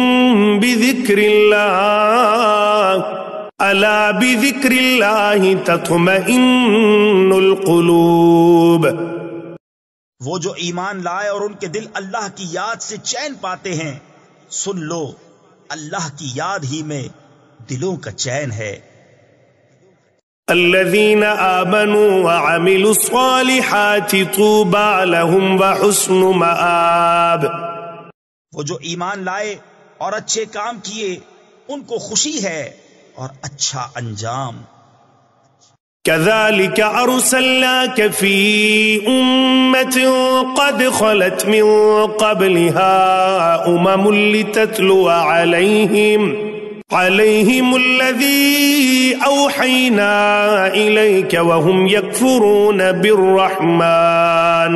بذكر الله ألا بذكر الله تطمئن القلوب۔ وہ جو ایمان لائے اور ان کے دل اللہ کی یاد سے چین پاتے ہیں، سن لو اللہ کی یاد ہی میں دلوں کا چین ہے۔ الذين آمنوا وعملوا الصالحات طوبى لهم وحسن مآب۔ وہ جو ایمان لائے اور اچھے کام کیے ان کو خوشی ہے اور اچھا انجام۔ كذلك أرسلناك في أمة قد خلت من قبلها لتتلو عليهم الذي أوحينا إليك وهم يكفرون بالرحمن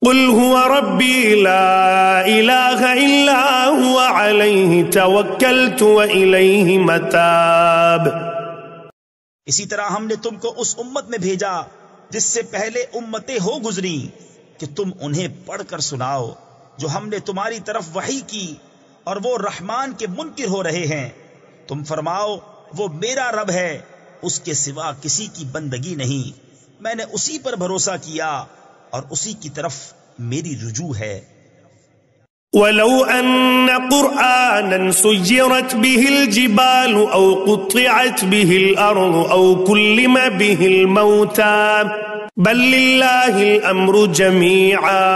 قل هو ربي لا إله إلا هو عليه توكلت وإليه متاب۔ اسی طرح ہم نے تم کو اس امت میں بھیجا جس سے پہلے امتیں ہو گزری کہ تم انہیں پڑھ کر سناؤ جو ہم نے تمہاری طرف وحی کی، اور وہ رحمان کے منکر ہو رہے ہیں۔ تم فرماؤ وہ میرا رب ہے، اس کے سوا کسی کی بندگی نہیں، میں نے اسی پر بھروسہ کیا اور اسی کی طرف میری رجوع ہے۔ وَلَوْ أَنَّ قُرْآنًا سُيِّرَتْ بِهِ الْجِبَالُ أَوْ قُطِّعَتْ بِهِ الْأَرْضُ أَوْ كُلِّمَ بِهِ الْمَوْتَى بَلْ لِلَّهِ الْأَمْرُ جَمِيعًا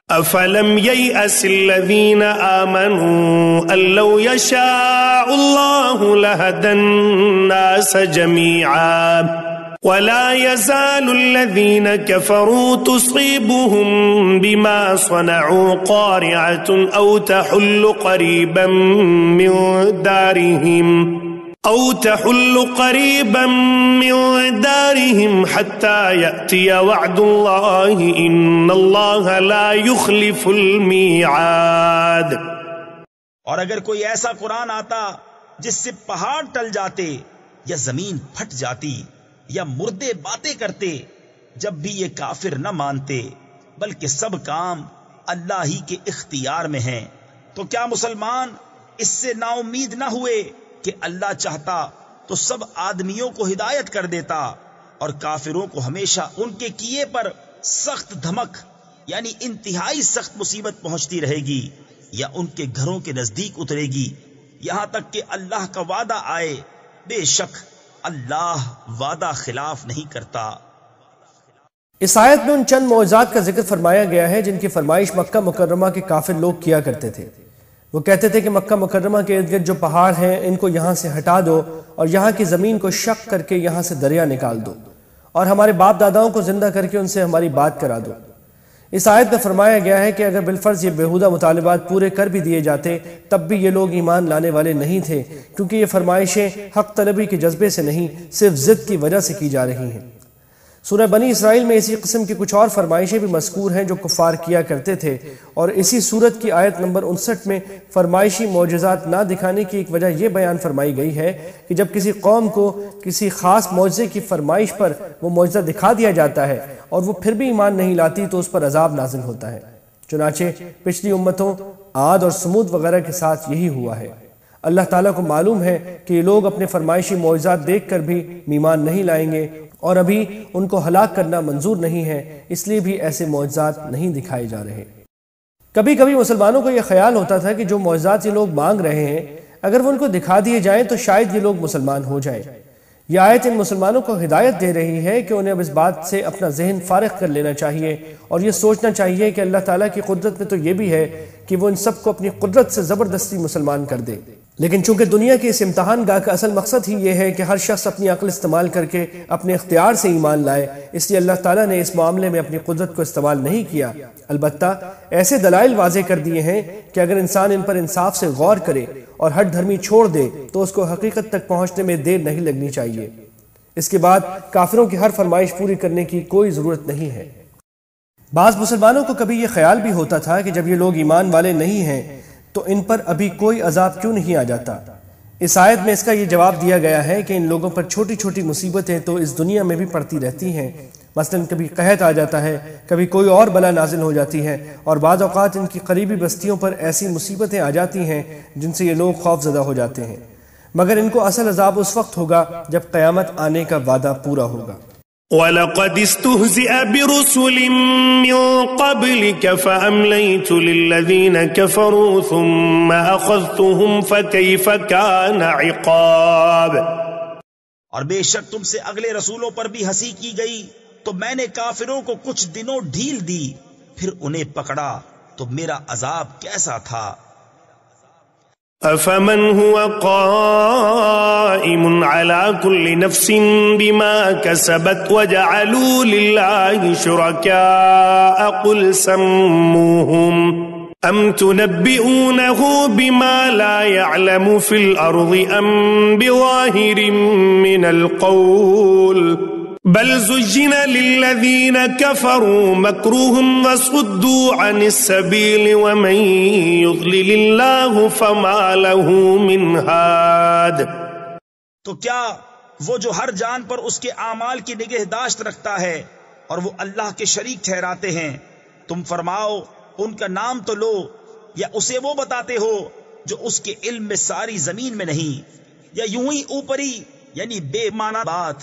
أَفَلَمْ يَيْأَسِ الَّذِينَ آمَنُوا أَن لَّوْ يَشَاءُ اللَّهُ لَهَدَى النَّاسَ جَمِيعًا ولا يزال الذين كفروا تصيبهم بما صنعوا قارعة أو تحل قريبا من دارهم حتى يأتي وعد الله إن الله لا يخلف الميعاد۔ اور اگر کوئی ایسا قرآن آتا جس سے پہاڑ ٹل جاتے یا زمین پھٹ جاتی یا مردے باتیں کرتے، جب بھی یہ کافر نہ مانتے، بلکہ سب کام اللہ ہی کے اختیار میں ہیں، تو کیا مسلمان اس سے نا امید نہ ہوئے کہ اللہ چاہتا تو سب آدمیوں کو ہدایت کر دیتا، اور کافروں کو ہمیشہ ان کے کیے پر سخت دھمک یعنی انتہائی سخت مصیبت پہنچتی رہے گی یا ان کے گھروں کے نزدیک اترے گی، یہاں تک کہ اللہ کا وعدہ آئے۔ بے شک اللہ وعدہ خلاف نہیں کرتا۔ اس آیت میں ان چند معجزات کا ذکر فرمایا گیا ہے جن کی فرمائش مکہ مکرمہ کے کافر لوگ کیا کرتے تھے۔ وہ کہتے تھے کہ مکہ مکرمہ کے ارد گرد جو پہاڑ ہیں ان کو یہاں سے ہٹا دو اور یہاں کی زمین کو شق کر کے یہاں سے دریا نکال دو، اور ہمارے باپ داداؤں کو زندہ کر کے ان سے ہماری بات کرا دو۔ اس آیت میں فرمایا گیا ہے کہ اگر بالفرض یہ بیہودہ مطالبات پورے کر بھی دیے جاتے تب بھی یہ لوگ ایمان لانے والے نہیں تھے، کیونکہ یہ فرمائشیں حق طلبی کے جذبے سے نہیں، صرف ضد کی وجہ سے کی جا رہی ہیں۔ سورہ بنی اسرائیل میں اسی قسم کی کچھ اور فرمائشیں بھی مذکور ہیں جو کفار کیا کرتے تھے، اور اسی سورت کی آیت نمبر 59 میں فرمائشی معجزات نہ دکھانے کی ایک وجہ یہ بیان فرمائی گئی ہے کہ جب کسی قوم کو کسی خاص معجزے کی فرمائش پر وہ معجزہ دکھا دیا جاتا ہے اور وہ پھر بھی ایمان نہیں لاتی تو اس پر عذاب نازل ہوتا ہے۔ چنانچہ پچھلی امتوں عاد اور سمود وغیرہ کے ساتھ یہی ہوا ہے۔ اللہ تعالیٰ کو معلوم ہے کہ یہ لوگ اپنے فرمائشی معجزات دیکھ کر بھی ایمان نہیں لائیں گے، اور ابھی ان کو ہلاک کرنا منظور نہیں ہے، اس لیے بھی ایسے معجزات نہیں دکھائے جا رہے۔ کبھی کبھی مسلمانوں کو یہ خیال ہوتا تھا کہ جو معجزات یہ لوگ مانگ رہے ہیں اگر وہ ان کو دکھا دیے جائیں تو شاید یہ لوگ مسلمان ہو جائیں۔ یہ آیت ان مسلمانوں کو ہدایت دے رہی ہے کہ انہیں اب اس بات سے اپنا ذہن فارغ کر لینا چاہیے اور یہ سوچنا چاہیے کہ اللہ تعالیٰ کی قدرت میں تو یہ بھی ہے کہ وہ ان سب کو اپنی قدرت سے زبردستی مسلمان کر دے، لیکن چونکہ دنیا کے اس امتحان گاہ کا اصل مقصد ہی یہ ہے کہ ہر شخص اپنی عقل استعمال کر کے اپنے اختیار سے ایمان لائے، اس لیے اللہ تعالیٰ نے اس معاملے میں اپنی قدرت کو استعمال نہیں کیا، البتہ ایسے دلائل واضح کر دیے ہیں کہ اگر انسان ان پر انصاف سے غور کرے اور ہٹ دھرمی چھوڑ دے تو اس کو حقیقت تک پہنچنے میں دیر نہیں لگنی چاہیے۔ اس کے بعد کافروں کی ہر فرمائش پوری کرنے کی کوئی ضرورت نہیں ہے۔ بعض مسلمانوں کو کبھی یہ خیال بھی ہوتا تھا کہ جب یہ لوگ ایمان والے نہیں ہیں تو ان پر ابھی کوئی عذاب کیوں نہیں آ جاتا۔ اس آیت میں اس کا یہ جواب دیا گیا ہے کہ ان لوگوں پر چھوٹی چھوٹی مصیبتیں تو اس دنیا میں بھی پڑتی رہتی ہیں، مثلا کبھی قحط آ جاتا ہے، کبھی کوئی اور بلا نازل ہو جاتی ہے، اور بعض اوقات ان کی قریبی بستیوں پر ایسی مصیبتیں آ جاتی ہیں جن سے یہ لوگ خوف زدہ ہو جاتے ہیں، مگر ان کو اصل عذاب اس وقت ہوگا جب قیامت آنے کا وعدہ پورا ہوگا۔ وَلَقَدِ اسْتُهْزِئَ بِرُسُلٍ مِّن قَبْلِكَ فَأَمْلَيْتُ لِلَّذِينَ كَفَرُوا ثُمَّ أَخَذْتُهُمْ فَكَيْفَ كَانَ عِقَابِ۔ اور بے شک تم سے اگلے رسولوں پر بھی ہنسی کی گئی تو میں نے کافروں کو کچھ دنوں ڈھیل دی، پھر انہیں پکڑا تو میرا عذاب کیسا تھا۔ أَفَمَنْ هُوَ قَائِمٌ عَلَى كُلِّ نَفْسٍ بِمَا كَسَبَتْ وَجَعَلُوا لِلَّهِ شُرَكَاءَ قُلْ سَمُّوهُمْ أم تنبئونه بما لا يعلم في الأرض أم بظاهر من القول بل زجن للذين كفروا مكرهم وصدوا عن السبيل ومن يضلل الله فما له من هاد. تو کیا وہ جو ہر جان پر اس کے اعمال کی نگہداشت رکھتا ہے اور وہ اللہ کے شریک ٹھہراتے ہیں، تم فرماؤ ان کا نام تو لو، یا اسے وہ بتاتے ہو جو اس کے علم میں ساری زمین میں نہیں، یا یوں ہی اوپری یعنی بے معنی بات،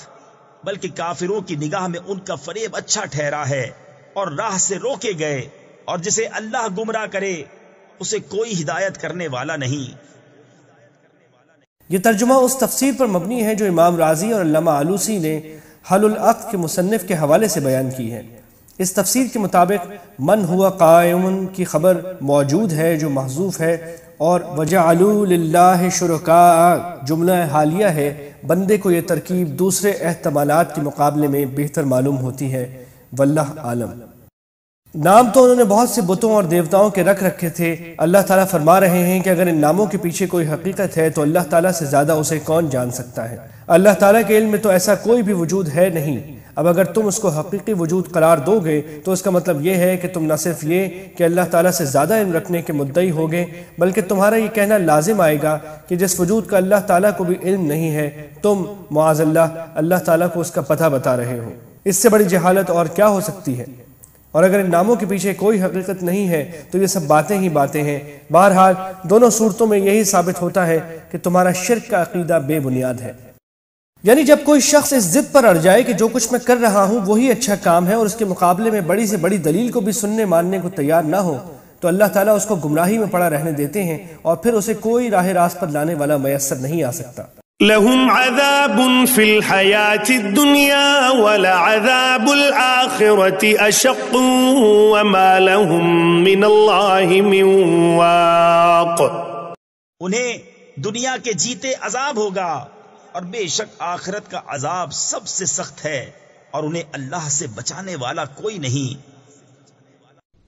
بلکہ کافروں کی نگاہ میں ان کا فریب اچھا ٹھہرا ہے اور راہ سے روکے گئے، اور جسے اللہ گمراہ کرے اسے کوئی ہدایت کرنے والا نہیں. یہ ترجمہ اس تفسیر پر مبنی ہے جو امام راضی اور علامہ آلوسی نے حل العقد کے مصنف کے حوالے سے بیان کی ہے. اس تفسیر کے مطابق من ہوا قائم کی خبر موجود ہے جو محذوف ہے، اور وَجَعَلُوا لِلَّهِ شُرَكَاءَ جملہ حالیہ ہے. بندے کو یہ ترکیب دوسرے احتمالات کے مقابلے میں بہتر معلوم ہوتی ہے، واللہ عالم. نام تو انہوں نے بہت سے بتوں اور دیوتاؤں کے رکھ رکھے تھے. اللہ تعالیٰ فرما رہے ہیں کہ اگر ان ناموں کے پیچھے کوئی حقیقت ہے تو اللہ تعالیٰ سے زیادہ اسے کون جان سکتا ہے. اللہ تعالیٰ کے علم میں تو ایسا کوئی بھی وجود ہے نہیں. اب اگر تم اس کو حقیقی وجود قرار دو گے تو اس کا مطلب یہ ہے کہ تم نہ صرف یہ کہ اللہ تعالیٰ سے زیادہ علم رکھنے کے مدعی ہوگے، بلکہ تمہارا یہ کہنا لازم آئے گا کہ جس وجود کا اللہ تعالیٰ کو بھی علم نہیں ہے تم معاذ اللہ تعالیٰ کو اس کا پتہ بتا رہے ہو. اس سے بڑی جہالت اور کیا ہو سکتی ہے؟ اور اگر ان ناموں کے پیچھے کوئی حقیقت نہیں ہے تو یہ سب باتیں ہی باتیں ہیں. بہرحال دونوں صورتوں میں یہی ثابت ہوتا ہے کہ تمہارا شرک کا عقیدہ بے بنیاد ہے. یعنی جب کوئی شخص اس ضد پر اڑ جائے کہ جو کچھ میں کر رہا ہوں وہی اچھا کام ہے، اور اس کے مقابلے میں بڑی سے بڑی دلیل کو بھی سننے ماننے کو تیار نہ ہو، تو اللہ تعالیٰ اس کو گمراہی میں پڑا رہنے دیتے ہیں اور پھر اسے کوئی راہ راست پر لانے والا میسر نہیں آ سکتا. لهم عذاب في الحياة الدنيا ولعذاب الآخرة أشق وما لهم من الله من واق. انہیں دنیا کے جیتے عذاب ہوگا اور بے شک آخرت کا عذاب سب سے سخت ہے، اور انہیں اللہ سے بچانے والا کوئی نہیں.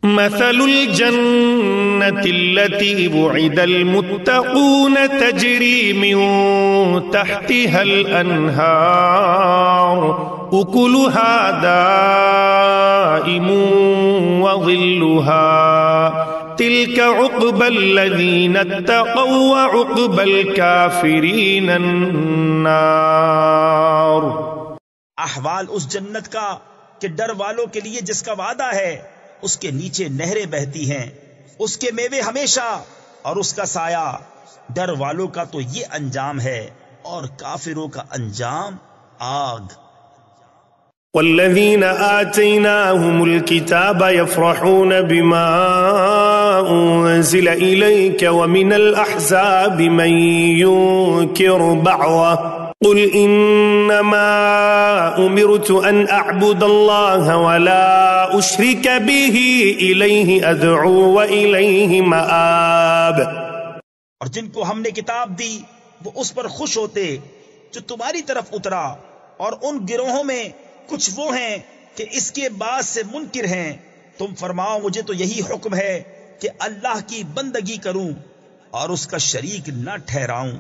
مثل الجنة التي وعد المتقون تجري من تحتها الأنهار أكلها دائم وظلها تلك عقبى الذين اتقوا وعقبى الكافرين النار. احوال اس جنت کا کہ ڈر والوں کے لیے جس کا وعدہ ہے، اس کے نیچے نہریں بہتی ہیں، اس کے میوے ہمیشہ، اور اس کا سایہ. ڈر والوں کا تو یہ انجام ہے اور کافروں کا انجام آگ. والذين آتيناهم الكتاب يفرحون بما أنزل إليك ومن الأحزاب من ينكر بعضه قل إنما أمرت أن أعبد الله ولا أشرك به إليه أدعو وإليه مآب. اور جن کو ہم نے کتاب دی وہ اس پر خوش ہوتے جو تمہاری طرف اترا، اور ان گروہوں میں کچھ وہ ہیں کہ اس کے بعد سے منکر ہیں. تم فرماؤ مجھے تو یہی حکم ہے کہ اللہ کی بندگی کروں اور اس کا شریک نہ ٹھہراؤں.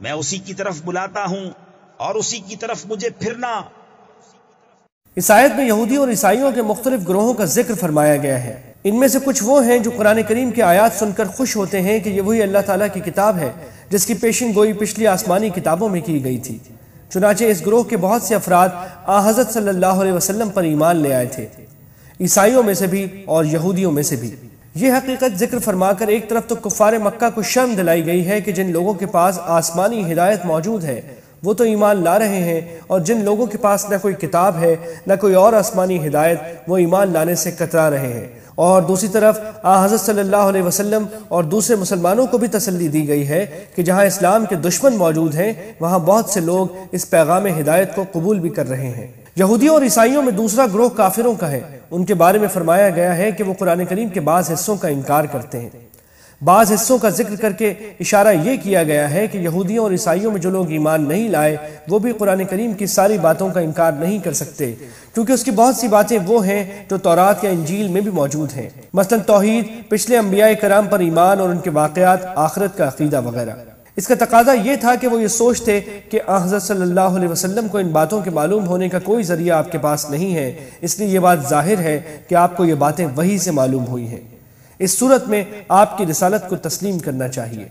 میں اسی کی طرف بلاتا ہوں اور اسی کی طرف مجھے پھرنا. اس آیت میں یہودی اور عیسائیوں کے مختلف گروہوں کا ذکر فرمایا گیا ہے. ان میں سے کچھ وہ ہیں جو قرآن کریم کی آیات سن کر خوش ہوتے ہیں کہ یہ وہی اللہ تعالیٰ کی کتاب ہے جس کی پیشن گوئی پچھلی آسمانی کتابوں میں کی گئی تھی. چنانچہ اس گروہ کے بہت سے افراد حضرت صلی اللہ علیہ وسلم پر ایمان لے آئے تھے، عیسائیوں میں سے بھی اور یہودیوں میں سے بھی. یہ حقیقت ذکر فرما کر ایک طرف تو کفار مکہ کو شرم دلائی گئی ہے کہ جن لوگوں کے پاس آسمانی ہدایت موجود ہے وہ تو ایمان لا رہے ہیں، اور جن لوگوں کے پاس نہ کوئی کتاب ہے نہ کوئی اور آسمانی ہدایت وہ ایمان لانے سے کترا رہے ہیں. اور دوسری طرف حضرت صلی اللہ علیہ وسلم اور دوسرے مسلمانوں کو بھی تسلی دی گئی ہے کہ جہاں اسلام کے دشمن موجود ہیں وہاں بہت سے لوگ اس پیغام ہدایت کو قبول بھی کر رہے ہیں. یہودیوں اور عیسائیوں میں دوسرا گروہ کافروں کا ہے. ان کے بارے میں فرمایا گیا ہے کہ وہ قرآن کریم کے بعض حصوں کا انکار کرتے ہیں. بعض حصوں کا ذکر کر کے اشارہ یہ کیا گیا ہے کہ یہودیوں اور عیسائیوں میں جو لوگ ایمان نہیں لائے وہ بھی قرآن کریم کی ساری باتوں کا انکار نہیں کر سکتے، کیونکہ اس کی بہت سی باتیں وہ ہیں جو تورات یا انجیل میں بھی موجود ہیں، مثلا توحید، پچھلے انبیاء کرام پر ایمان اور ان کے واقعات، آخرت کا عقیدہ وغیرہ۔ اس کا تقاضا یہ تھا کہ وہ یہ سوچتے کہ حضرت صلی اللہ علیہ وسلم کو ان باتوں کے معلوم ہونے کا کوئی ذریعہ آپ کے پاس نہیں ہے، اس لیے یہ بات ظاہر ہے کہ آپ کو یہ باتیں وحی سے معلوم ہوئی ہیں۔ اس صورت میں آپ کی رسالت کو تسلیم کرنا چاہیے۔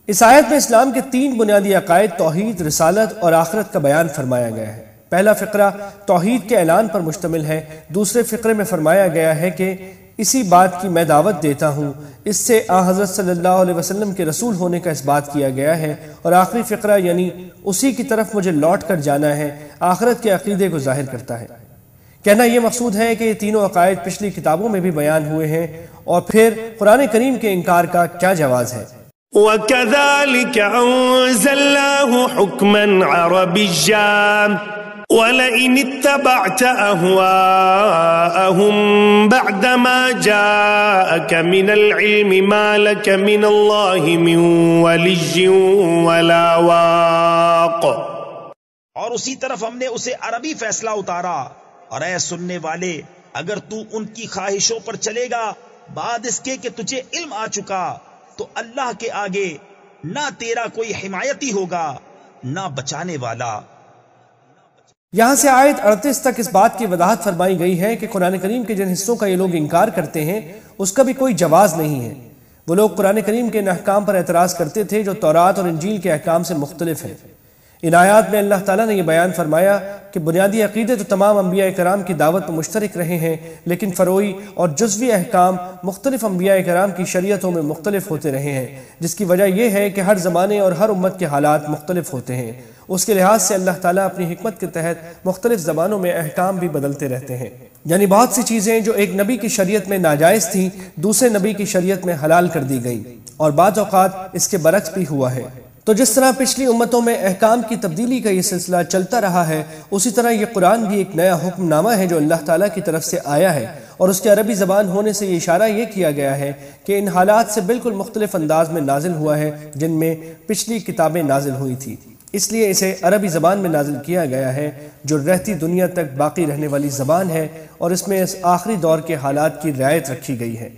اس آیت میں اسلام کے 3 بنیادی عقائد توحید، رسالت اور آخرت کا بیان فرمایا گیا ہے۔ پہلا فقرہ توحید کے اعلان پر مشتمل ہے، دوسرے فقرے میں فرمایا گیا ہے کہ اسی بات کی میں دعوت دیتا ہوں، اس سے حضرت صلی اللہ علیہ وسلم کے رسول ہونے کا اس بات کیا گیا ہے، اور آخری فقرہ یعنی اسی کی طرف مجھے لوٹ کر جانا ہے، آخرت کے عقیدے کو ظاہر کرتا ہے۔ کہنا یہ مقصود ہے کہ یہ تینوں عقائد پچھلی کتابوں میں بھی بیان ہوئے ہیں، اور پھر قرآن کریم کے انکار کا کیا جواز ہے۔ وَكَذَلِكَ أَنزَلْنَاهُ حُكْمًا عَرَبِيًّا وَلَئِنِ اتَّبَعْتَ أَهْوَاءَهُمْ بَعْدَمَا جَاءَكَ مِنَ الْعِلْمِ مَا لَكَ مِنَ اللَّهِ مِنْ وَلِيٍّ وَلَا وَاقٍ۔ اور اسی طرف ہم نے اسے عربی فیصلہ اتارا، اور اے سننے والے اگر تو ان کی خواہشوں پر چلے گا بعد اس کے کہ تجھے علم آ چکا، تو اللہ کے آگے نہ تیرا کوئی حمایتی ہوگا نہ بچانے والا۔ یہاں سے آیت 38 تک اس بات کی وضاحت فرمائی گئی ہے کہ قرآن کریم کے جن حصوں کا یہ لوگ انکار کرتے ہیں اس کا بھی کوئی جواز نہیں ہے۔ وہ لوگ قرآن کریم کے ان احکام پر اعتراض کرتے تھے جو تورات اور انجیل کے احکام سے مختلف ہیں۔ ان آیات میں اللہ تعالیٰ نے یہ بیان فرمایا کہ بنیادی عقیدے تو تمام انبیاء کرام کی دعوت میں مشترک رہے ہیں، لیکن فروعی اور جزوی احکام مختلف انبیاء کرام کی شریعتوں میں مختلف ہوتے رہے ہیں، جس کی وجہ یہ ہے کہ ہر زمانے اور ہر امت کے حالات مختلف ہوتے ہیں۔ اس کے لحاظ سے اللہ تعالیٰ اپنی حکمت کے تحت مختلف زبانوں میں احکام بھی بدلتے رہتے ہیں، یعنی بہت سی چیزیں جو ایک نبی کی شریعت میں ناجائز تھیں دوسرے نبی کی شریعت میں حلال کر دی گئی، اور بعض اوقات اس کے برعکس بھی ہوا ہے۔ تو جس طرح پچھلی امتوں میں احکام کی تبدیلی کا یہ سلسلہ چلتا رہا ہے، اسی طرح یہ قرآن بھی ایک نیا حکم نامہ ہے جو اللہ تعالیٰ کی طرف سے آیا ہے، اور اس کے عربی زبان ہونے سے یہ اشارہ یہ کیا گیا ہے کہ ان حالات سے بالکل مختلف انداز میں نازل ہوا ہے جن میں پچھلی کتابیں نازل ہوئی تھی، اس لیے اسے عربی زبان میں نازل کیا گیا ہے جو رہتی دنیا تک باقی رہنے والی زبان ہے، اور اس میں اس آخری دور کے حالات کی رعایت رکھی گئی ہے۔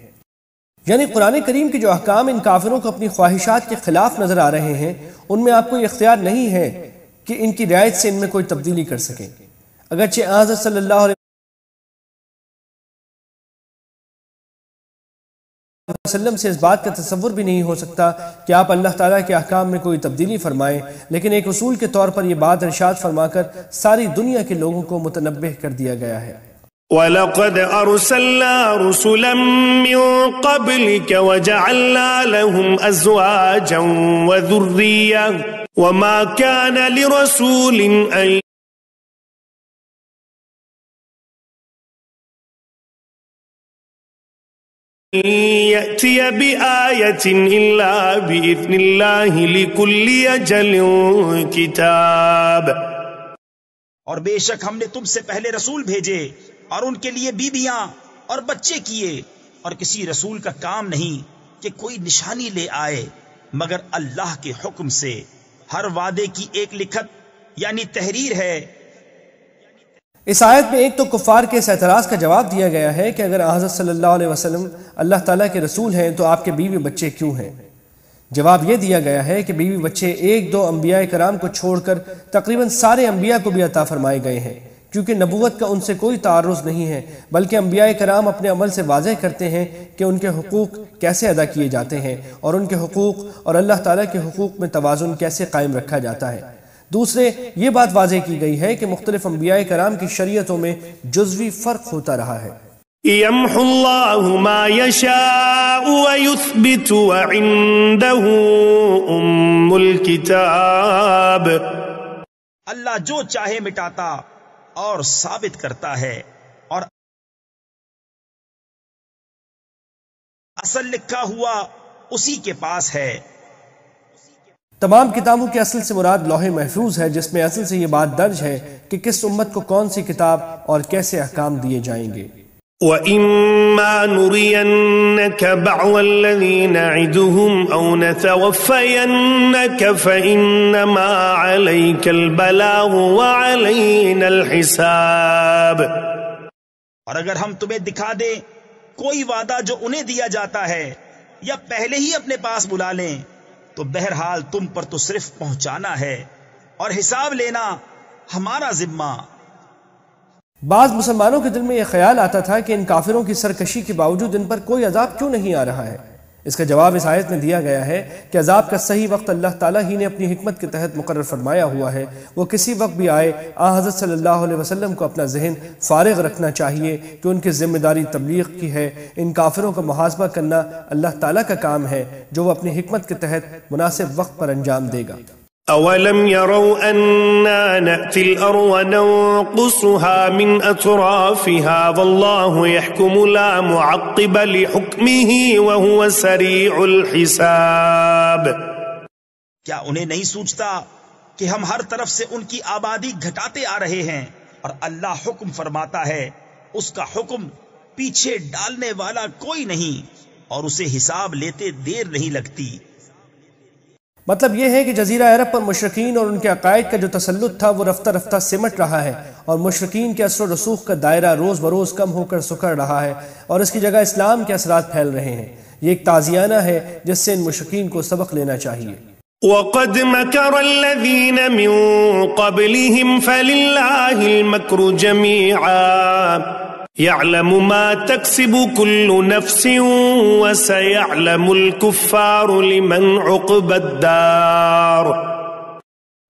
یعنی قرآن کریم کے جو احکام ان کافروں کو اپنی خواہشات کے خلاف نظر آ رہے ہیں ان میں آپ کو یہ اختیار نہیں ہے کہ ان کی رعایت سے ان میں کوئی تبدیلی کر سکیں، اگرچہ حضرت صلی اللہ علیہ وسلم سے اس بات کا تصور بھی نہیں ہو سکتا کہ آپ اللہ تعالیٰ کے احکام میں کوئی تبدیلی فرمائیں، لیکن ایک اصول کے طور پر یہ بات ارشاد فرما کر ساری دنیا کے لوگوں کو متنبہ کر دیا گیا ہے۔ وَلَقَدْ أَرْسَلْنَا رُسُلًا مِّن قَبْلِكَ وَجَعَلْنَا لَهُمْ أَزْوَاجًا وَذُرِّيَّةً وَمَا كَانَ لِرَسُولٍ أَن يَأْتِيَ بِآيَةٍ إِلَّا بِإِذْنِ اللَّهِ لِكُلِّ أَجَلٍ كِتَابٌ۔ اور بے شک ہم نے تم سے پہلے رسول بھیجے اور ان کے لیے بیویاں اور بچے کیے، اور کسی رسول کا کام نہیں کہ کوئی نشانی لے آئے مگر اللہ کے حکم سے۔ ہر وعدے کی ایک لکھت یعنی تحریر ہے۔ اس آیت میں ایک تو کفار کے اس اعتراض کا جواب دیا گیا ہے کہ اگر حضرت صلی اللہ علیہ وسلم اللہ تعالیٰ کے رسول ہیں تو آپ کے بیوی بچے کیوں ہیں؟ جواب یہ دیا گیا ہے کہ بیوی بچے 1-2 انبیاء کرام کو چھوڑ کر تقریباً سارے انبیاء کو بھی عطا فرمائے گئے ہیں، کیونکہ نبوت کا ان سے کوئی تعارض نہیں ہے، بلکہ انبیاء کرام اپنے عمل سے واضح کرتے ہیں کہ ان کے حقوق کیسے ادا کیے جاتے ہیں اور ان کے حقوق اور اللہ تعالیٰ کے حقوق میں توازن کیسے قائم رکھا جاتا ہے۔ دوسرے یہ بات واضح کی گئی ہے کہ مختلف انبیاء کرام کی شریعتوں میں جزوی فرق ہوتا رہا ہے۔ يَمْحُ اللَّهُ مَا يَشَاءُ وَيُثْبِتُ وَعِندَهُ أُمُّ الْكِتَابِ۔ اللہ جو چاہے مٹاتا اور ثابت کرتا ہے، اور اصل لکھا ہوا اسی کے پاس ہے۔ تمام کتابوں کے اصل سے مراد لوح محفوظ ہے، جس میں اصل سے یہ بات درج ہے کہ کس امت کو کون سی کتاب اور کیسے احکام دیے جائیں گے۔ وَإِمَّا نُرِيَنَّكَ بَعْضَ الَّذِي نَعِدُهُمْ أَوْ نَتَوَفَّيَنَّكَ فَإِنَّمَا عَلَيْكَ الْبَلَاغُ وَعَلَيْنَا الْحِسَابُ۔ اور اگر ہم تمہیں دکھا دیں کوئی وعدہ جو انہیں دیا جاتا ہے یا پہلے ہی اپنے پاس بلا لیں تو بہرحال تم پر تو صرف پہنچانا ہے اور حساب لینا ہمارا ذمہ۔ بعض مسلمانوں کے دل میں یہ خیال آتا تھا کہ ان کافروں کی سرکشی کے باوجود ان پر کوئی عذاب کیوں نہیں آ رہا ہے۔ اس کا جواب اس آیت میں دیا گیا ہے کہ عذاب کا صحیح وقت اللہ تعالیٰ ہی نے اپنی حکمت کے تحت مقرر فرمایا ہوا ہے، وہ کسی وقت بھی آئے۔ حضرت صلی اللہ علیہ وسلم کو اپنا ذہن فارغ رکھنا چاہیے کہ ان کی ذمہ داری تبلیغ کی ہے، ان کافروں کا محاسبہ کرنا اللہ تعالیٰ کا کام ہے جو وہ اپنی حکمت کے تحت مناسب وقت پر انجام دے گا۔ أَوَلَمْ يَرَوْا أَنَّا نَأْتِي الْأَرْضَ نَنقُصُهَا مِنْ أَطْرَافِهَا وَاللَّهُ يَحْكُمُ لَا مُعَقِّبَ لِحُكْمِهِ وَهُوَ سَرِيعُ الْحِسَابِ۔ کیا انہیں نہیں سوچتا کہ ہم ہر طرف سے ان کی آبادی گھٹاتے آ رہے ہیں اور اللہ حکم فرماتا ہے، اس کا حکم پیچھے ڈالنے والا کوئی نہیں اور اسے حساب لیتے دیر نہیں لگتی۔ مطلب یہ ہے کہ جزیرہ عرب پر مشرکین اور ان کے عقائد کا جو تسلط تھا وہ رفتہ رفتہ سمٹ رہا ہے، اور مشرکین کے اثر و رسوخ کا دائرہ روز بروز کم ہو کر سکڑ رہا ہے، اور اس کی جگہ اسلام کے اثرات پھیل رہے ہیں۔ یہ ایک تعزیانہ ہے جس سے ان مشرکین کو سبق لینا چاہیے۔ وَقَدْ مَكَرَ الَّذِينَ مِن قَبْلِهِمْ فَلِلَّهِ الْمَكْرُ جَمِيعًا يَعْلَمُ مَا تَكْسِبُ كُلُّ نَفْسٍ وَسَيَعْلَمُ الْكُفَّارُ لِمَنْ عُقْبَى الدَّارِ۔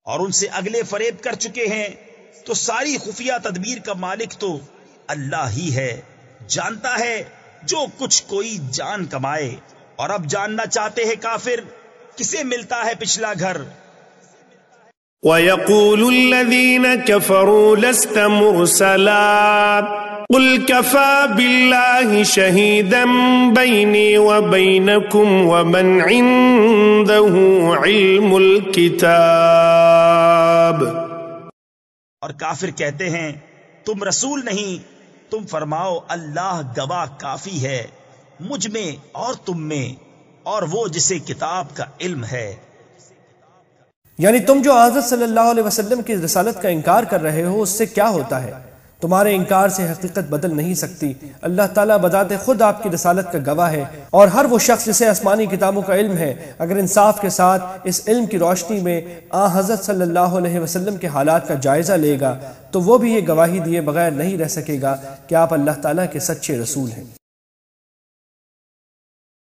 اور ان سے اگلے فریب کر چکے ہیں تو ساری خفیہ تدبیر کا مالک تو اللہ ہی ہے، جانتا ہے جو کچھ کوئی جان کمائے، اور اب جاننا چاہتے ہیں کافر کسے ملتا ہے پچھلا گھر۔ وَيَقُولُ الَّذِينَ كَفَرُوا لَسْتَ مُرْسَلًا قُلْ كَفَى بِاللَّهِ شَهِيدًا بَيْنِي وَبَيْنَكُمْ وَمَنْ عِندَهُ عِلْمُ الْكِتَابِ۔ اور کافر کہتے ہیں تم رسول نہیں، تم فرماؤ اللہ گواہ کافی ہے مجھ میں اور تم میں، اور وہ جسے کتاب کا علم ہے۔ یعنی تم جو حضرت صلی اللہ علیہ وسلم کی رسالت کا انکار کر رہے ہو اس سے کیا ہوتا ہے؟ تمہارے انکار سے حقیقت بدل نہیں سکتی۔ اللہ تعالیٰ بذات خود آپ کی رسالت کا گواہ ہے، اور ہر وہ شخص جسے آسمانی کتابوں کا علم ہے اگر انصاف کے ساتھ اس علم کی روشنی میں حضرت صلی اللہ علیہ وسلم کے حالات کا جائزہ لے گا تو وہ بھی یہ گواہی دیے بغیر نہیں رہ سکے گا کہ آپ اللہ تعالیٰ کے سچے رسول ہیں۔